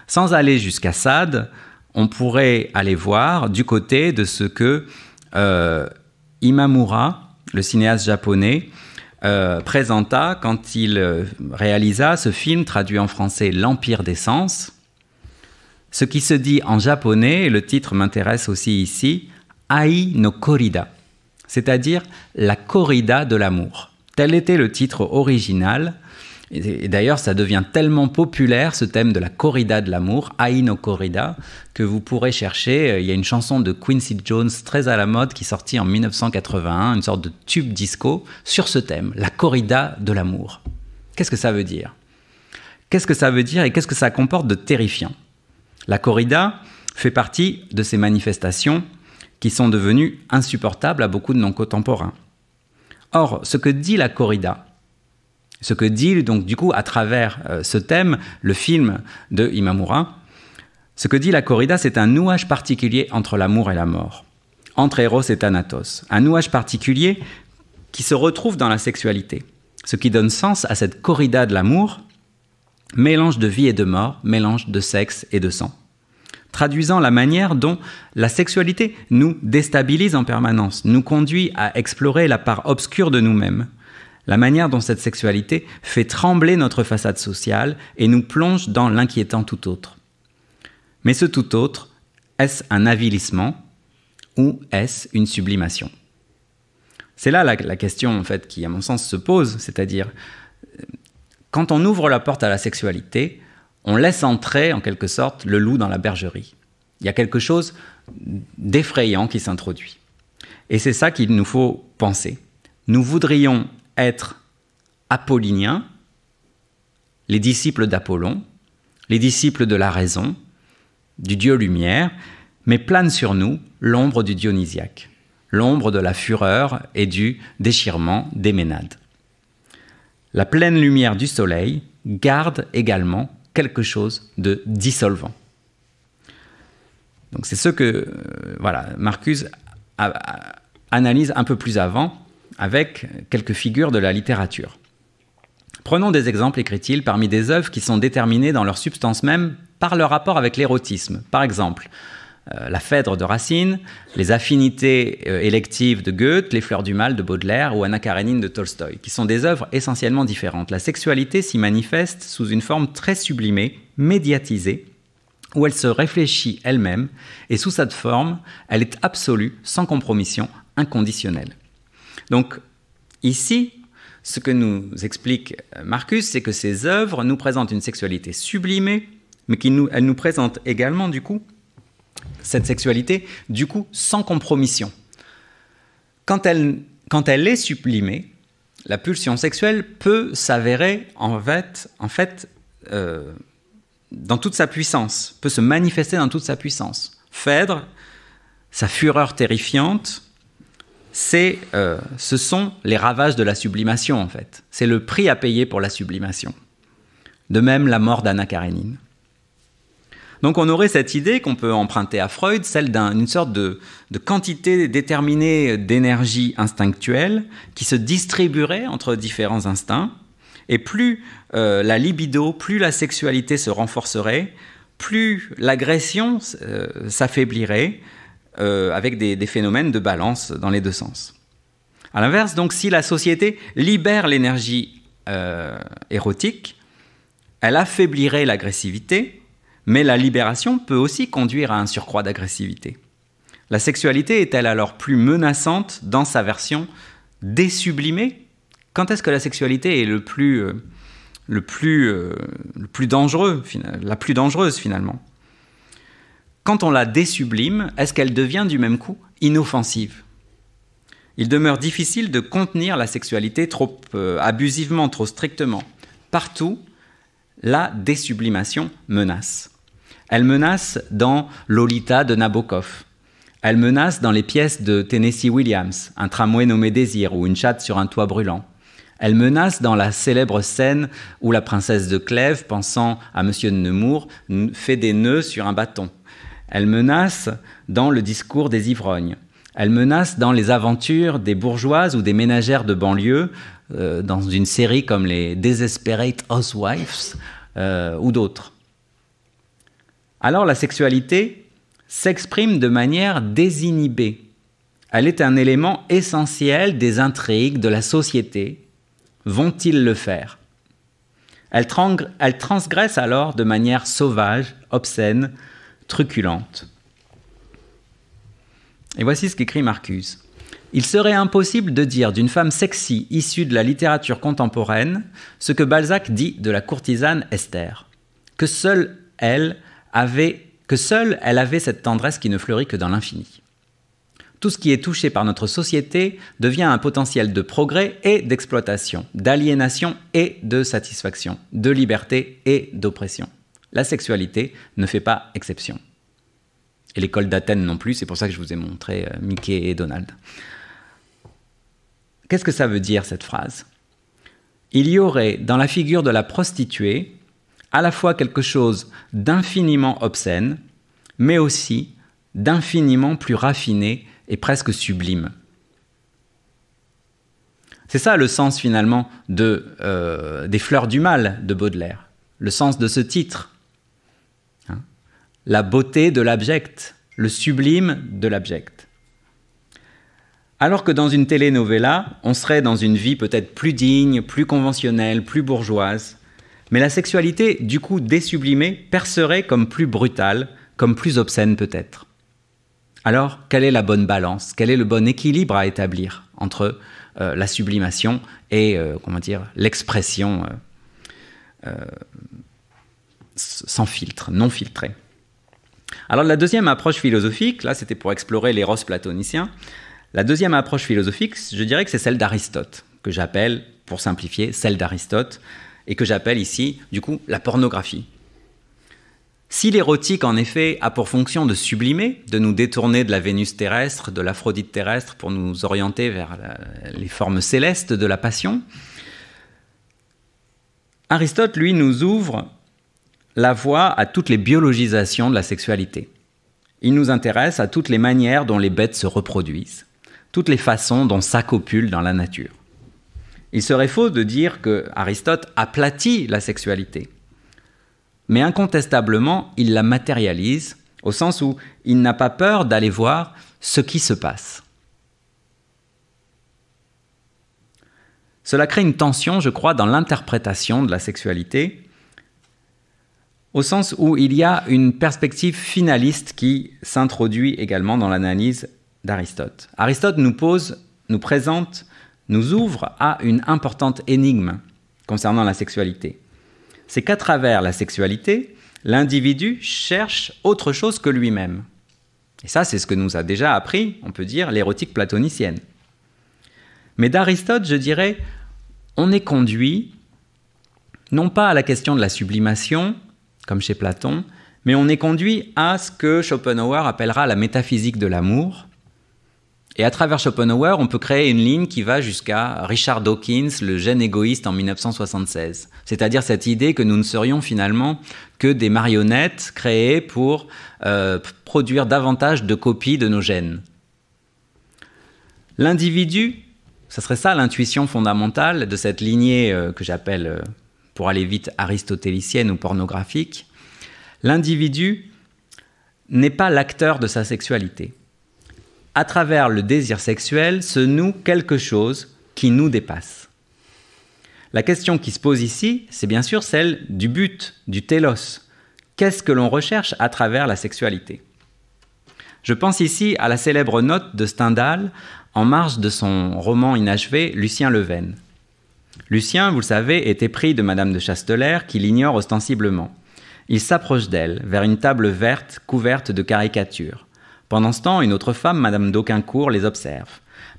Sans aller jusqu'à Sade, on pourrait aller voir du côté de ce que Imamura, le cinéaste japonais, présenta quand il réalisa ce film traduit en français « L'Empire des Sens », ce qui se dit en japonais, et le titre m'intéresse aussi ici, « Ai no Korida », c'est-à-dire « la corrida de l'amour ». Tel était le titre original. Et d'ailleurs, ça devient tellement populaire, ce thème de la corrida de l'amour, Ai no Corrida, que vous pourrez chercher. Il y a une chanson de Quincy Jones très à la mode qui est sortie en 1981, une sorte de tube disco, sur ce thème, la corrida de l'amour. Qu'est-ce que ça veut dire ? Qu'est-ce que ça veut dire et qu'est-ce que ça comporte de terrifiant ? La corrida fait partie de ces manifestations qui sont devenues insupportables à beaucoup de nos contemporains. Or, ce que dit la corrida, ce que dit donc du coup à travers ce thème, le film de Imamura, ce que dit la corrida, c'est un nouage particulier entre l'amour et la mort, entre Eros et Thanatos, un nouage particulier qui se retrouve dans la sexualité, ce qui donne sens à cette corrida de l'amour, mélange de vie et de mort, mélange de sexe et de sang, traduisant la manière dont la sexualité nous déstabilise en permanence, nous conduit à explorer la part obscure de nous-mêmes, la manière dont cette sexualité fait trembler notre façade sociale et nous plonge dans l'inquiétant tout autre. Mais ce tout autre, est-ce un avilissement ou est-ce une sublimation ? C'est là la question en fait qui, à mon sens, se pose, c'est-à-dire quand on ouvre la porte à la sexualité, on laisse entrer en quelque sorte le loup dans la bergerie. Il y a quelque chose d'effrayant qui s'introduit. Et c'est ça qu'il nous faut penser. Nous voudrions être apolliniens, les disciples d'Apollon, les disciples de la raison, du Dieu lumière, mais plane sur nous l'ombre du dionysiaque, l'ombre de la fureur et du déchirement des Ménades. La pleine lumière du soleil garde également quelque chose de dissolvant. Donc c'est ce que Marcuse analyse un peu plus avant avec quelques figures de la littérature. Prenons des exemples, écrit-il, parmi des œuvres qui sont déterminées dans leur substance même par leur rapport avec l'érotisme. Par exemple, La Phèdre de Racine, Les affinités électives de Goethe, Les Fleurs du mal de Baudelaire ou Anna Karénine de Tolstoï, qui sont des œuvres essentiellement différentes. La sexualité s'y manifeste sous une forme très sublimée, médiatisée, où elle se réfléchit elle-même, et sous cette forme, elle est absolue, sans compromission, inconditionnelle. Donc, ici, ce que nous explique Marcuse, c'est que ces œuvres nous présentent une sexualité sublimée, mais elle nous présente également, du coup, cette sexualité, du coup, sans compromission. Quand elle est sublimée, la pulsion sexuelle peut s'avérer, en fait, dans toute sa puissance, peut se manifester dans toute sa puissance. Phèdre, sa fureur terrifiante, ce sont les ravages de la sublimation, en fait. C'est le prix à payer pour la sublimation. De même, la mort d'Anna Karénine. Donc on aurait cette idée qu'on peut emprunter à Freud, celle d'une sorte de quantité déterminée d'énergie instinctuelle qui se distribuerait entre différents instincts. Et plus la libido, plus la sexualité se renforcerait, plus l'agression s'affaiblirait avec des phénomènes de balance dans les deux sens. À l'inverse, donc, si la société libère l'énergie érotique, elle affaiblirait l'agressivité, mais la libération peut aussi conduire à un surcroît d'agressivité. La sexualité est-elle alors plus menaçante dans sa version désublimée ? Quand est-ce que la sexualité est la plus dangereuse finalement ? Quand on la désublime, est-ce qu'elle devient du même coup inoffensive ? Il demeure difficile de contenir la sexualité trop abusivement, trop strictement. Partout, la désublimation menace. Elle menace dans Lolita de Nabokov. Elle menace dans les pièces de Tennessee Williams, Un tramway nommé Désir ou Une chatte sur un toit brûlant. Elle menace dans la célèbre scène où la princesse de Clèves, pensant à Monsieur de Nemours, fait des nœuds sur un bâton. Elle menace dans Le discours des ivrognes. Elle menace dans les aventures des bourgeoises ou des ménagères de banlieue, dans une série comme les Desperate Housewives ou d'autres. Alors la sexualité s'exprime de manière désinhibée. Elle est un élément essentiel des intrigues de la société. Vont-ils le faire ? Elle transgresse alors de manière sauvage, obscène, truculente. Et voici ce qu'écrit Marcuse. Il serait impossible de dire d'une femme sexy issue de la littérature contemporaine ce que Balzac dit de la courtisane Esther, que seule elle avait cette tendresse qui ne fleurit que dans l'infini. Tout ce qui est touché par notre société devient un potentiel de progrès et d'exploitation, d'aliénation et de satisfaction, de liberté et d'oppression. La sexualité ne fait pas exception. Et l'école d'Athènes non plus, c'est pour ça que je vous ai montré Mickey et Donald. Qu'est-ce que ça veut dire, cette phrase ? Il y aurait dans la figure de la prostituée à la fois quelque chose d'infiniment obscène, mais aussi d'infiniment plus raffiné et presque sublime. C'est ça le sens finalement des Fleurs du mal de Baudelaire, le sens de ce titre. La beauté de l'abject, le sublime de l'abject. Alors que dans une telenovela, on serait dans une vie peut-être plus digne, plus conventionnelle, plus bourgeoise, mais la sexualité, du coup désublimée, percerait comme plus brutale, comme plus obscène peut-être. Alors, quelle est la bonne balance ? Quel est le bon équilibre à établir entre la sublimation et l'expression sans filtre, non filtrée ? Alors la deuxième approche philosophique, là c'était pour explorer l'éros platonicien, la deuxième approche philosophique, je dirais que c'est celle d'Aristote, que j'appelle, pour simplifier, celle d'Aristote, et que j'appelle ici, du coup, la pornographie. Si l'érotique, en effet, a pour fonction de sublimer, de nous détourner de la Vénus terrestre, de l'Aphrodite terrestre, pour nous orienter vers les formes célestes de la passion, Aristote, lui, nous ouvre la voie à toutes les biologisations de la sexualité. Il nous intéresse à toutes les manières dont les bêtes se reproduisent, toutes les façons dont ça copule dans la nature. Il serait faux de dire que Aristote aplatit la sexualité. Mais incontestablement, il la matérialise, au sens où il n'a pas peur d'aller voir ce qui se passe. Cela crée une tension, je crois, dans l'interprétation de la sexualité, au sens où il y a une perspective finaliste qui s'introduit également dans l'analyse d'Aristote. Aristote nous présente, nous ouvre à une importante énigme concernant la sexualité. C'est qu'à travers la sexualité, l'individu cherche autre chose que lui-même. Et ça, c'est ce que nous a déjà appris, on peut dire, l'érotique platonicienne. Mais d'Aristote, je dirais, on est conduit, non pas à la question de la sublimation, comme chez Platon, mais on est conduit à ce que Schopenhauer appellera la métaphysique de l'amour. Et à travers Schopenhauer, on peut créer une ligne qui va jusqu'à Richard Dawkins, le gène égoïste en 1976. C'est-à-dire cette idée que nous ne serions finalement que des marionnettes créées pour produire davantage de copies de nos gènes. L'individu, ce serait ça l'intuition fondamentale de cette lignée que j'appelle, pour aller vite, aristotélicienne ou pornographique. L'individu n'est pas l'acteur de sa sexualité. À travers le désir sexuel se noue quelque chose qui nous dépasse. La question qui se pose ici, c'est bien sûr celle du but, du télos. Qu'est-ce que l'on recherche à travers la sexualité ? Je pense ici à la célèbre note de Stendhal en marge de son roman inachevé Lucien Leven. Lucien, vous le savez, est épris de Madame de Chastelair qui l'ignore ostensiblement. Il s'approche d'elle, vers une table verte couverte de caricatures. Pendant ce temps, une autre femme, Madame d'Auquincourt, les observe.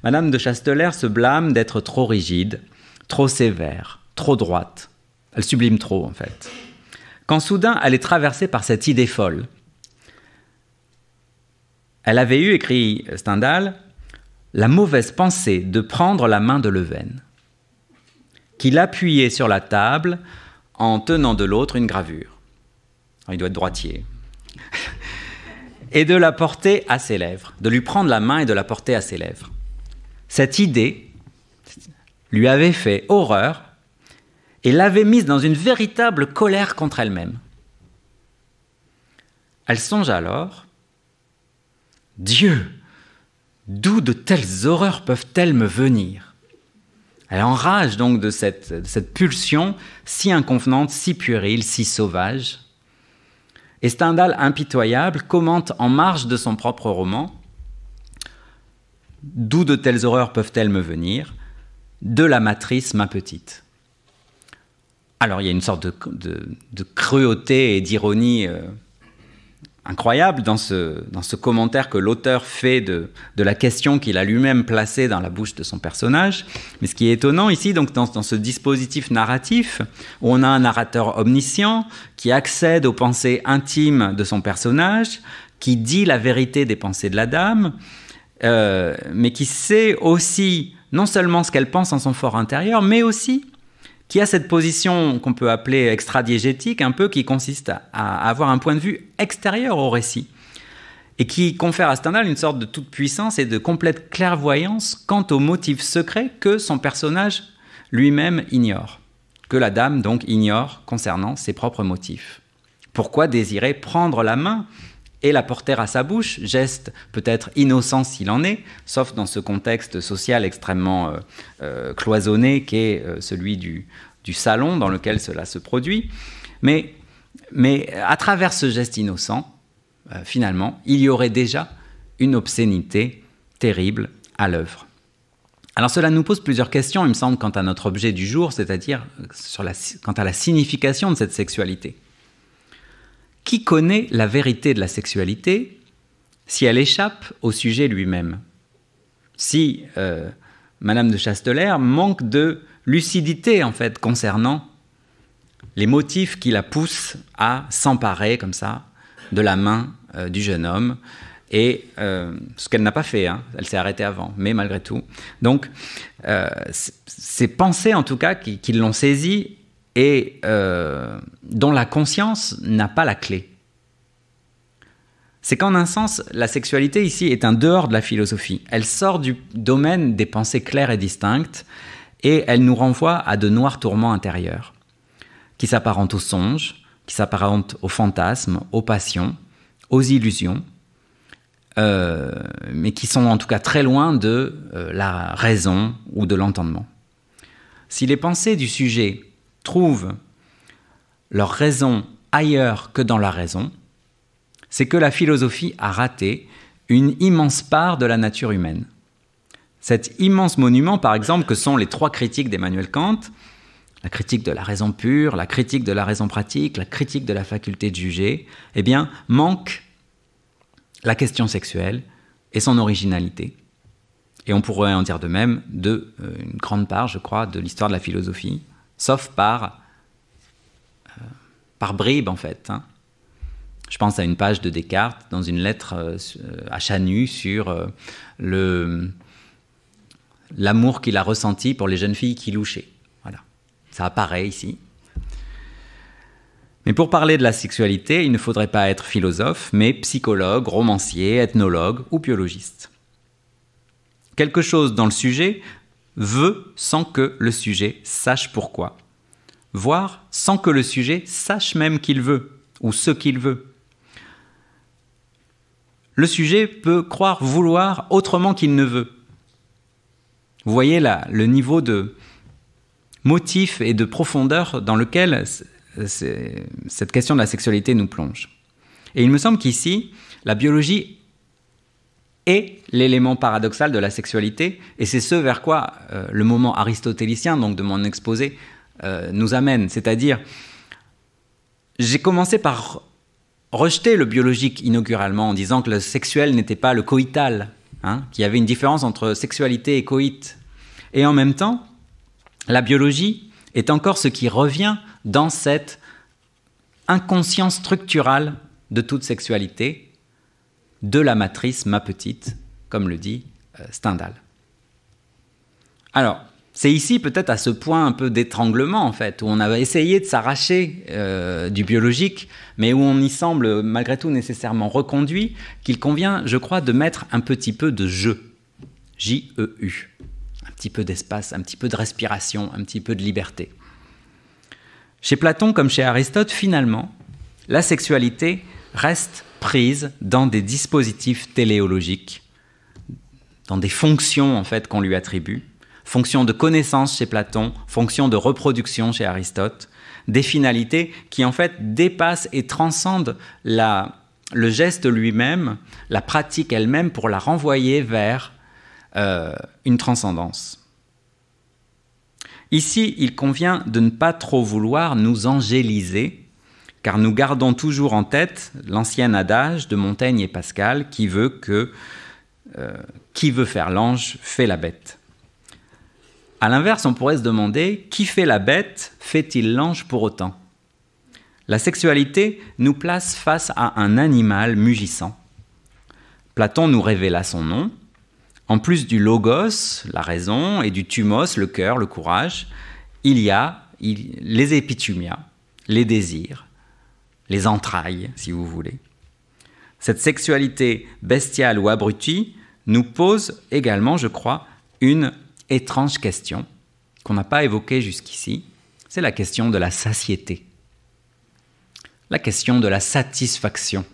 Madame de Chastelair se blâme d'être trop rigide, trop sévère, trop droite. Elle sublime trop, en fait. Quand soudain, elle est traversée par cette idée folle. Elle avait eu, écrit Stendhal, la mauvaise pensée de prendre la main de Leven, qu'il appuyait sur la table en tenant de l'autre une gravure. Alors, il doit être droitier. Et de la porter à ses lèvres, de lui prendre la main et de la porter à ses lèvres. Cette idée lui avait fait horreur et l'avait mise dans une véritable colère contre elle-même. Elle songe alors, « Dieu, d'où de telles horreurs peuvent-elles me venir ?» Elle enrage donc de cette pulsion si inconvenante, si puérile, si sauvage. Et Stendhal, impitoyable, commente en marge de son propre roman « D'où de telles horreurs peuvent-elles me venir ? De la matrice, ma petite. » Alors, il y a une sorte de cruauté et d'ironie incroyable dans ce commentaire que l'auteur fait de la question qu'il a lui-même placée dans la bouche de son personnage. Mais ce qui est étonnant ici, donc, dans ce dispositif narratif, où on a un narrateur omniscient qui accède aux pensées intimes de son personnage, qui dit la vérité des pensées de la dame, mais qui sait aussi non seulement ce qu'elle pense en son fort intérieur, mais aussi qui a cette position qu'on peut appeler extradiégétique, un peu, qui consiste à avoir un point de vue extérieur au récit, et qui confère à Stendhal une sorte de toute-puissance et de complète clairvoyance quant aux motifs secrets que son personnage lui-même ignore, que la dame donc ignore concernant ses propres motifs. Pourquoi désirer prendre la main et la porter à sa bouche, geste peut-être innocent s'il en est, sauf dans ce contexte social extrêmement cloisonné qu'est celui du salon dans lequel cela se produit. Mais à travers ce geste innocent, finalement, il y aurait déjà une obscénité terrible à l'œuvre. Alors cela nous pose plusieurs questions, il me semble, quant à notre objet du jour, c'est-à-dire quant à la signification de cette sexualité. Qui connaît la vérité de la sexualité si elle échappe au sujet lui-même ? Si Madame de Chastelair manque de lucidité, en fait, concernant les motifs qui la poussent à s'emparer, comme ça, de la main du jeune homme, et ce qu'elle n'a pas fait, hein, elle s'est arrêtée avant, mais malgré tout. Donc, ces pensées, en tout cas, qui l'ont saisie, et dont la conscience n'a pas la clé. C'est qu'en un sens, la sexualité ici est un dehors de la philosophie. Elle sort du domaine des pensées claires et distinctes et elle nous renvoie à de noirs tourments intérieurs qui s'apparentent aux songes, qui s'apparentent aux fantasmes, aux passions, aux illusions, mais qui sont en tout cas très loin de la raison ou de l'entendement. Si les pensées du sujet trouvent leur raison ailleurs que dans la raison, c'est que la philosophie a raté une immense part de la nature humaine. Cet immense monument, par exemple, que sont les 3 critiques d'Emmanuel Kant, la critique de la raison pure, la critique de la raison pratique, la critique de la faculté de juger, eh bien, manque la question sexuelle et son originalité. Et on pourrait en dire de même de une grande part, je crois, de l'histoire de la philosophie, sauf par bribes, en fait. Je pense à une page de Descartes dans une lettre à Chanu sur l'amour qu'il a ressenti pour les jeunes filles qui louchaient. Voilà. Ça apparaît ici. Mais pour parler de la sexualité, il ne faudrait pas être philosophe, mais psychologue, romancier, ethnologue ou biologiste. Quelque chose dans le sujet veut sans que le sujet sache pourquoi, voire sans que le sujet sache même qu'il veut ou ce qu'il veut. Le sujet peut croire vouloir autrement qu'il ne veut. Vous voyez là le niveau de motif et de profondeur dans lequel cette question de la sexualité nous plonge. Et il me semble qu'ici, la biologie est l'élément paradoxal de la sexualité, et c'est ce vers quoi le moment aristotélicien, donc de mon exposé, nous amène. C'est-à-dire, j'ai commencé par rejeter le biologique inauguralement en disant que le sexuel n'était pas le coïtal, qu'il y avait une différence entre sexualité et coït. Et en même temps, la biologie est encore ce qui revient dans cette inconscience structurale de toute sexualité, de la matrice ma petite, comme le dit Stendhal. Alors, c'est ici peut-être à ce point un peu d'étranglement en fait, où on a essayé de s'arracher du biologique, mais où on y semble malgré tout nécessairement reconduit, qu'il convient, je crois, de mettre un petit peu de jeu, J-E-U, un petit peu d'espace, un petit peu de respiration, un petit peu de liberté. Chez Platon comme chez Aristote, finalement, la sexualité reste prise dans des dispositifs téléologiques, dans des fonctions en fait qu'on lui attribue, fonction de connaissance chez Platon, fonction de reproduction chez Aristote, des finalités qui en fait dépassent et transcendent le geste lui-même, la pratique elle-même pour la renvoyer vers une transcendance. Ici, il convient de ne pas trop vouloir nous angéliser, car nous gardons toujours en tête l'ancien adage de Montaigne et Pascal qui veut que qui veut faire l'ange fait la bête. À l'inverse, on pourrait se demander qui fait la bête, fait-il l'ange pour autant ? La sexualité nous place face à un animal mugissant. Platon nous révéla son nom. En plus du logos, la raison, et du thumos, le cœur, le courage, il y a les épithumias, les désirs, les entrailles, si vous voulez. Cette sexualité bestiale ou abrutie nous pose également, je crois, une étrange question qu'on n'a pas évoquée jusqu'ici. C'est la question de la satiété, la question de la satisfaction.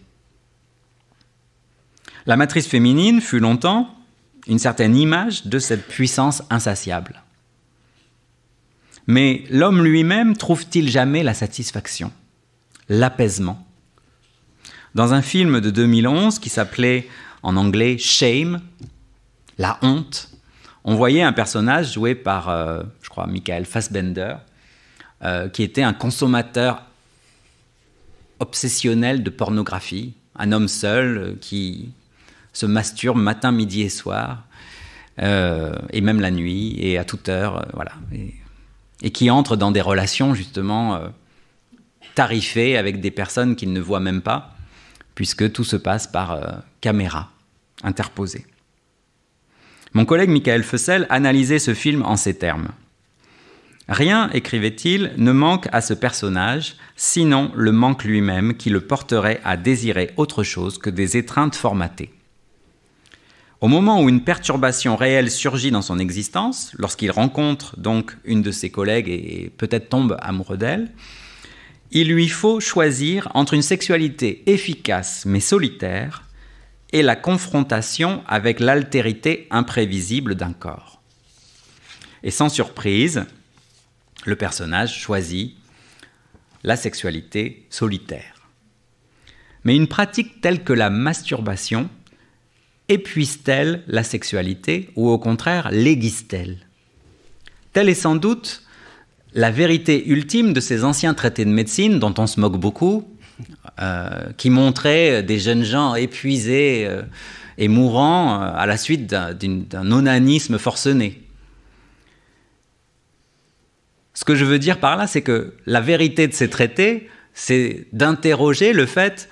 La matrice féminine fut longtemps une certaine image de cette puissance insatiable. Mais l'homme lui-même trouve-t-il jamais la satisfaction, l'apaisement ? Dans un film de 2011 qui s'appelait en anglais « Shame », la honte, on voyait un personnage joué par, je crois, Michael Fassbender, qui était un consommateur obsessionnel de pornographie, un homme seul qui se masturbe matin, midi et soir, et même la nuit, et à toute heure, voilà. Et qui entre dans des relations, justement, tarifées avec des personnes qu'il ne voit même pas, puisque tout se passe par caméra interposée. Mon collègue Michael Fussell analysait ce film en ces termes. Rien, écrivait-il, ne manque à ce personnage, sinon le manque lui-même qui le porterait à désirer autre chose que des étreintes formatées. Au moment où une perturbation réelle surgit dans son existence, lorsqu'il rencontre donc une de ses collègues et peut-être tombe amoureux d'elle, il lui faut choisir entre une sexualité efficace mais solitaire et la confrontation avec l'altérité imprévisible d'un corps. Et sans surprise, le personnage choisit la sexualité solitaire. Mais une pratique telle que la masturbation épuise-t-elle la sexualité ou au contraire l'aiguise-t-elle ? Telle est sans doute la vérité ultime de ces anciens traités de médecine dont on se moque beaucoup, qui montraient des jeunes gens épuisés et mourants à la suite d'un onanisme forcené. Ce que je veux dire par là, c'est que la vérité de ces traités, c'est d'interroger le fait,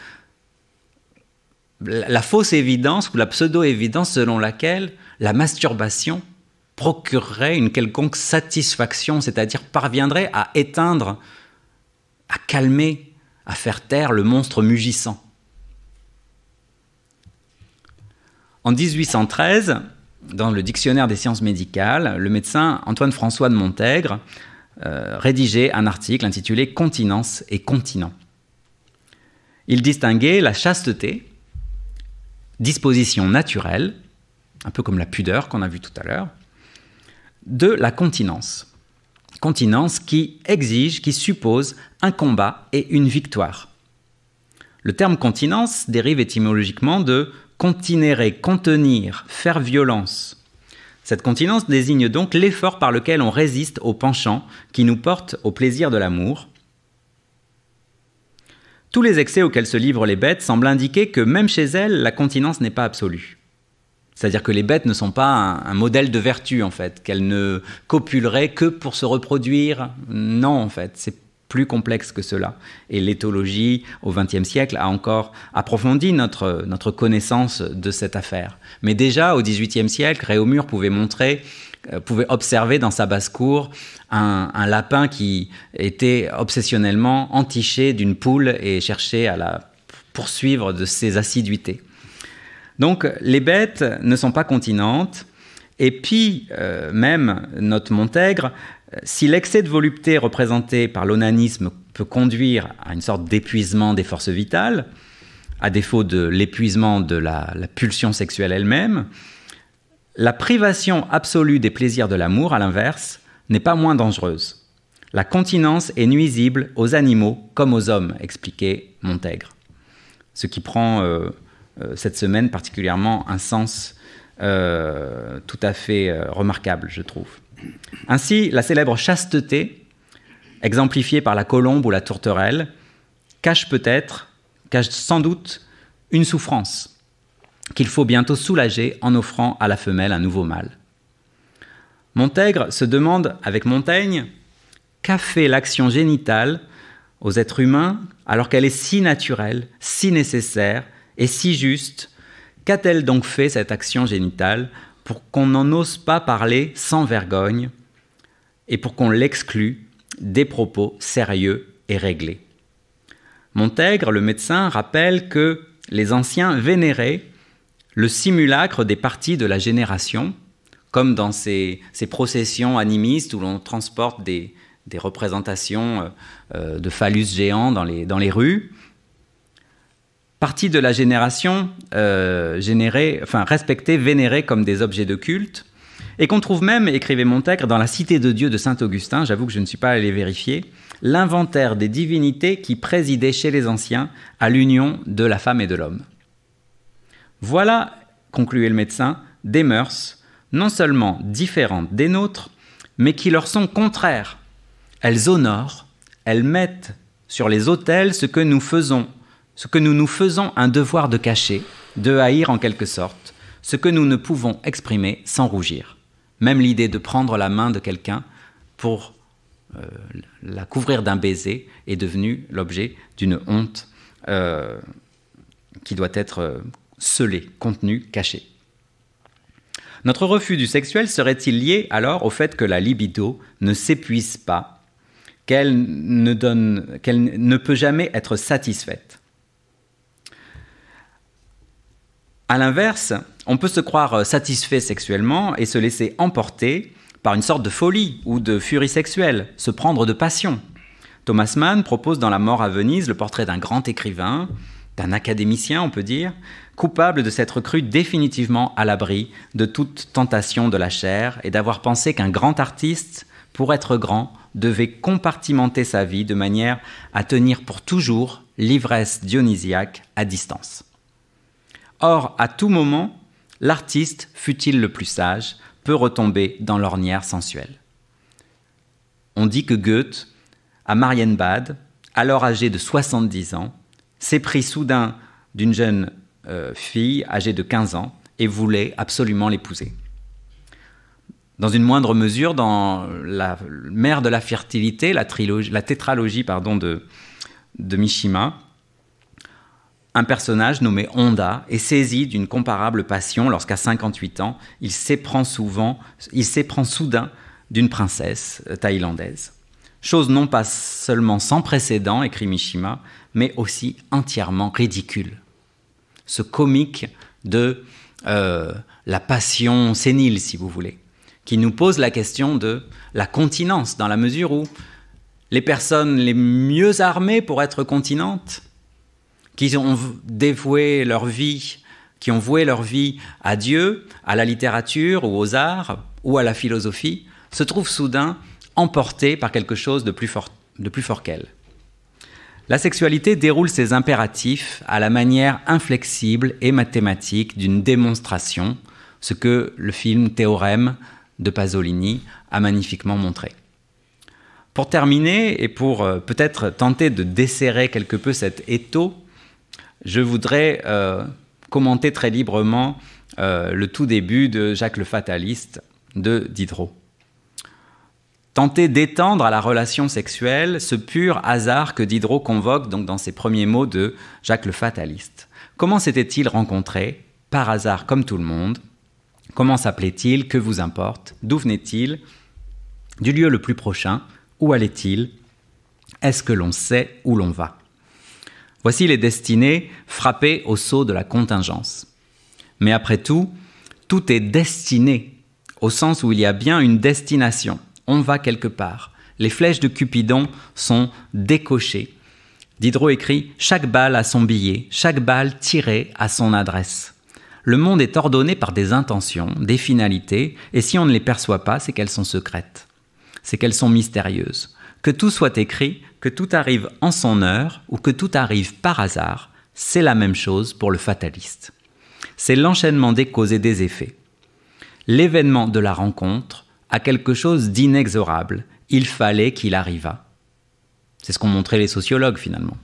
la fausse évidence ou la pseudo-évidence selon laquelle la masturbation procurerait une quelconque satisfaction, c'est-à-dire parviendrait à éteindre, à calmer, à faire taire le monstre mugissant. En 1813, dans le Dictionnaire des sciences médicales, le médecin Antoine-François de Montègre rédigeait un article intitulé « Continence et continent ». Il distinguait la chasteté, disposition naturelle, un peu comme la pudeur qu'on a vu tout à l'heure, de la continence. Continence qui exige, qui suppose un combat et une victoire. Le terme continence dérive étymologiquement de continere, contenir, faire violence. Cette continence désigne donc l'effort par lequel on résiste au penchant qui nous porte au plaisir de l'amour. Tous les excès auxquels se livrent les bêtes semblent indiquer que même chez elles, la continence n'est pas absolue. C'est-à-dire que les bêtes ne sont pas un modèle de vertu, en fait, qu'elles ne copuleraient que pour se reproduire. Non, en fait, c'est plus complexe que cela. Et l'éthologie, au XXe siècle, a encore approfondi notre connaissance de cette affaire. Mais déjà, au XVIIIe siècle, Réaumur pouvait observer dans sa basse-cour un lapin qui était obsessionnellement entiché d'une poule et cherchait à la poursuivre de ses assiduités. Donc, les bêtes ne sont pas continentes. Et puis, même, note Montègre, si l'excès de volupté représenté par l'onanisme peut conduire à une sorte d'épuisement des forces vitales, à défaut de l'épuisement de la pulsion sexuelle elle-même, la privation absolue des plaisirs de l'amour, à l'inverse, n'est pas moins dangereuse. La continence est nuisible aux animaux comme aux hommes, expliquait Montègre. Ce qui prend cette semaine particulièrement un sens tout à fait remarquable, je trouve. Ainsi, la célèbre chasteté, exemplifiée par la colombe ou la tourterelle, cache sans doute une souffrance qu'il faut bientôt soulager en offrant à la femelle un nouveau mâle. Montègre se demande avec Montaigne qu'a fait l'action génitale aux êtres humains alors qu'elle est si naturelle, si nécessaire et si juste. Qu'a-t-elle donc fait cette action génitale pour qu'on n'en ose pas parler sans vergogne et pour qu'on l'exclue des propos sérieux et réglés. Montègre, le médecin, rappelle que les anciens vénéraient le simulacre des parties de la génération, comme dans ces processions animistes où l'on transporte des représentations de phallus géants dans les rues. Partie de la génération respectée, vénérée comme des objets de culte, et qu'on trouve même, écrivait Montègre, dans la Cité de Dieu de Saint-Augustin, j'avoue que je ne suis pas allé vérifier, l'inventaire des divinités qui présidaient chez les anciens à l'union de la femme et de l'homme. Voilà, concluait le médecin, des mœurs non seulement différentes des nôtres, mais qui leur sont contraires. Elles honorent, elles mettent sur les autels ce que nous nous faisons un devoir de cacher, de haïr en quelque sorte, ce que nous ne pouvons exprimer sans rougir. Même l'idée de prendre la main de quelqu'un pour la couvrir d'un baiser est devenue l'objet d'une honte qui doit être scellée, contenue, cachée. Notre refus du sexuel serait-il lié alors au fait que la libido ne s'épuise pas, qu'elle ne peut jamais être satisfaite? À l'inverse, on peut se croire satisfait sexuellement et se laisser emporter par une sorte de folie ou de furie sexuelle, se prendre de passion. Thomas Mann propose dans La mort à Venise le portrait d'un grand écrivain, d'un académicien on peut dire, coupable de s'être cru définitivement à l'abri de toute tentation de la chair et d'avoir pensé qu'un grand artiste, pour être grand, devait compartimenter sa vie de manière à tenir pour toujours l'ivresse dionysiaque à distance. Or, à tout moment, l'artiste, fût-il le plus sage, peut retomber dans l'ornière sensuelle. On dit que Goethe, à Marienbad, alors âgé de 70 ans, s'éprit soudain d'une jeune fille âgée de 15 ans et voulait absolument l'épouser. Dans une moindre mesure, dans la mère de la fertilité, la tétralogie de Mishima, un personnage nommé Honda est saisi d'une comparable passion lorsqu'à 58 ans, il s'éprend soudain d'une princesse thaïlandaise. Chose non pas seulement sans précédent, écrit Mishima, mais aussi entièrement ridicule. Ce comique de la passion sénile, si vous voulez, qui nous pose la question de la continence, dans la mesure où les personnes les mieux armées pour être continentes, qui ont dévoué leur vie, qui ont voué leur vie à Dieu, à la littérature ou aux arts ou à la philosophie, se trouvent soudain emportées par quelque chose de plus fort qu'elles. La sexualité déroule ses impératifs à la manière inflexible et mathématique d'une démonstration, ce que le film Théorème de Pasolini a magnifiquement montré. Pour terminer, et pour peut-être tenter de desserrer quelque peu cet étau, je voudrais commenter très librement le tout début de Jacques le Fataliste de Diderot. Tenter d'étendre à la relation sexuelle ce pur hasard que Diderot convoque donc dans ses premiers mots de Jacques le Fataliste. Comment s'était-il rencontré? Par hasard comme tout le monde. Comment s'appelait-il? Que vous importe? D'où venait-il? Du lieu le plus prochain? Où allait-il? Est-ce que l'on sait où l'on va? Voici les destinées frappées au sceau de la contingence. Mais après tout, tout est destiné, au sens où il y a bien une destination. On va quelque part. Les flèches de Cupidon sont décochées. Diderot écrit « Chaque balle a son billet, chaque balle tirée a son adresse ». Le monde est ordonné par des intentions, des finalités, et si on ne les perçoit pas, c'est qu'elles sont secrètes. C'est qu'elles sont mystérieuses. Que tout soit écrit, que tout arrive en son heure ou que tout arrive par hasard, c'est la même chose pour le fataliste. C'est l'enchaînement des causes et des effets. L'événement de la rencontre a quelque chose d'inexorable. Il fallait qu'il arrivât. C'est ce qu'ont montré les sociologues finalement.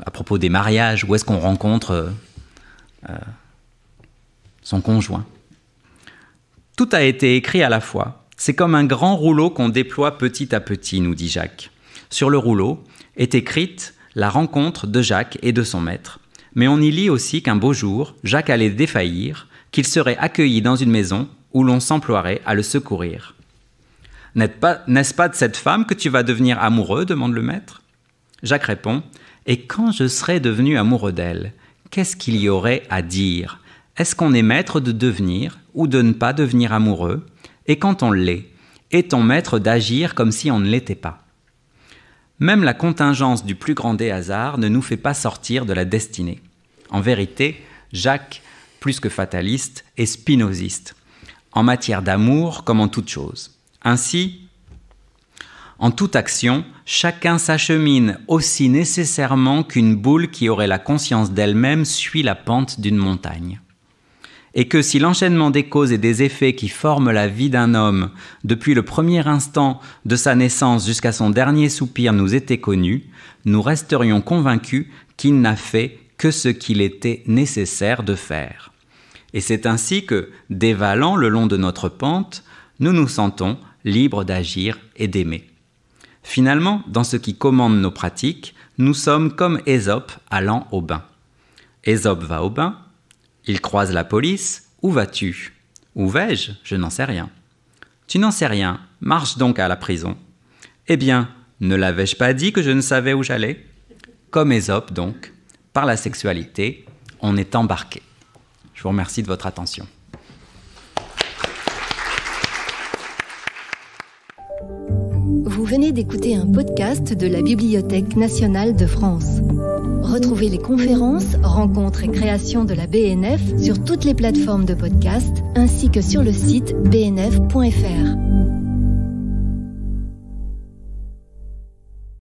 À propos des mariages, où est-ce qu'on rencontre son conjoint? Tout a été écrit à la fois. C'est comme un grand rouleau qu'on déploie petit à petit, nous dit Jacques. Sur le rouleau est écrite la rencontre de Jacques et de son maître. Mais on y lit aussi qu'un beau jour, Jacques allait défaillir, qu'il serait accueilli dans une maison où l'on s'emploierait à le secourir. « N'est-ce pas de cette femme que tu vas devenir amoureux ?» demande le maître. Jacques répond « Et quand je serai devenu amoureux d'elle, qu'est-ce qu'il y aurait à dire? Est-ce qu'on est maître de devenir ou de ne pas devenir amoureux? Et quand on l'est, est-on maître d'agir comme si on ne l'était pas? Même la contingence du plus grand des hasards ne nous fait pas sortir de la destinée. En vérité, Jacques, plus que fataliste, est spinoziste, en matière d'amour comme en toute chose. Ainsi, en toute action, chacun s'achemine aussi nécessairement qu'une boule qui aurait la conscience d'elle-même suit la pente d'une montagne. Et que si l'enchaînement des causes et des effets qui forment la vie d'un homme, depuis le premier instant de sa naissance jusqu'à son dernier soupir nous était connu, nous resterions convaincus qu'il n'a fait que ce qu'il était nécessaire de faire. Et c'est ainsi que, dévalant le long de notre pente, nous nous sentons libres d'agir et d'aimer. Finalement, dans ce qui commande nos pratiques, nous sommes comme Ésope allant au bain. Ésope va au bain. Il croise la police. « Où vas-tu » Où vais-je? Je n'en sais rien. Tu n'en sais rien, marche donc à la prison. Eh bien, ne l'avais-je pas dit que je ne savais où j'allais? Comme Ésope donc, par la sexualité, on est embarqué. Je vous remercie de votre attention. Vous venez d'écouter un podcast de la Bibliothèque nationale de France. Retrouvez les conférences, rencontres et créations de la BNF sur toutes les plateformes de podcast ainsi que sur le site bnf.fr.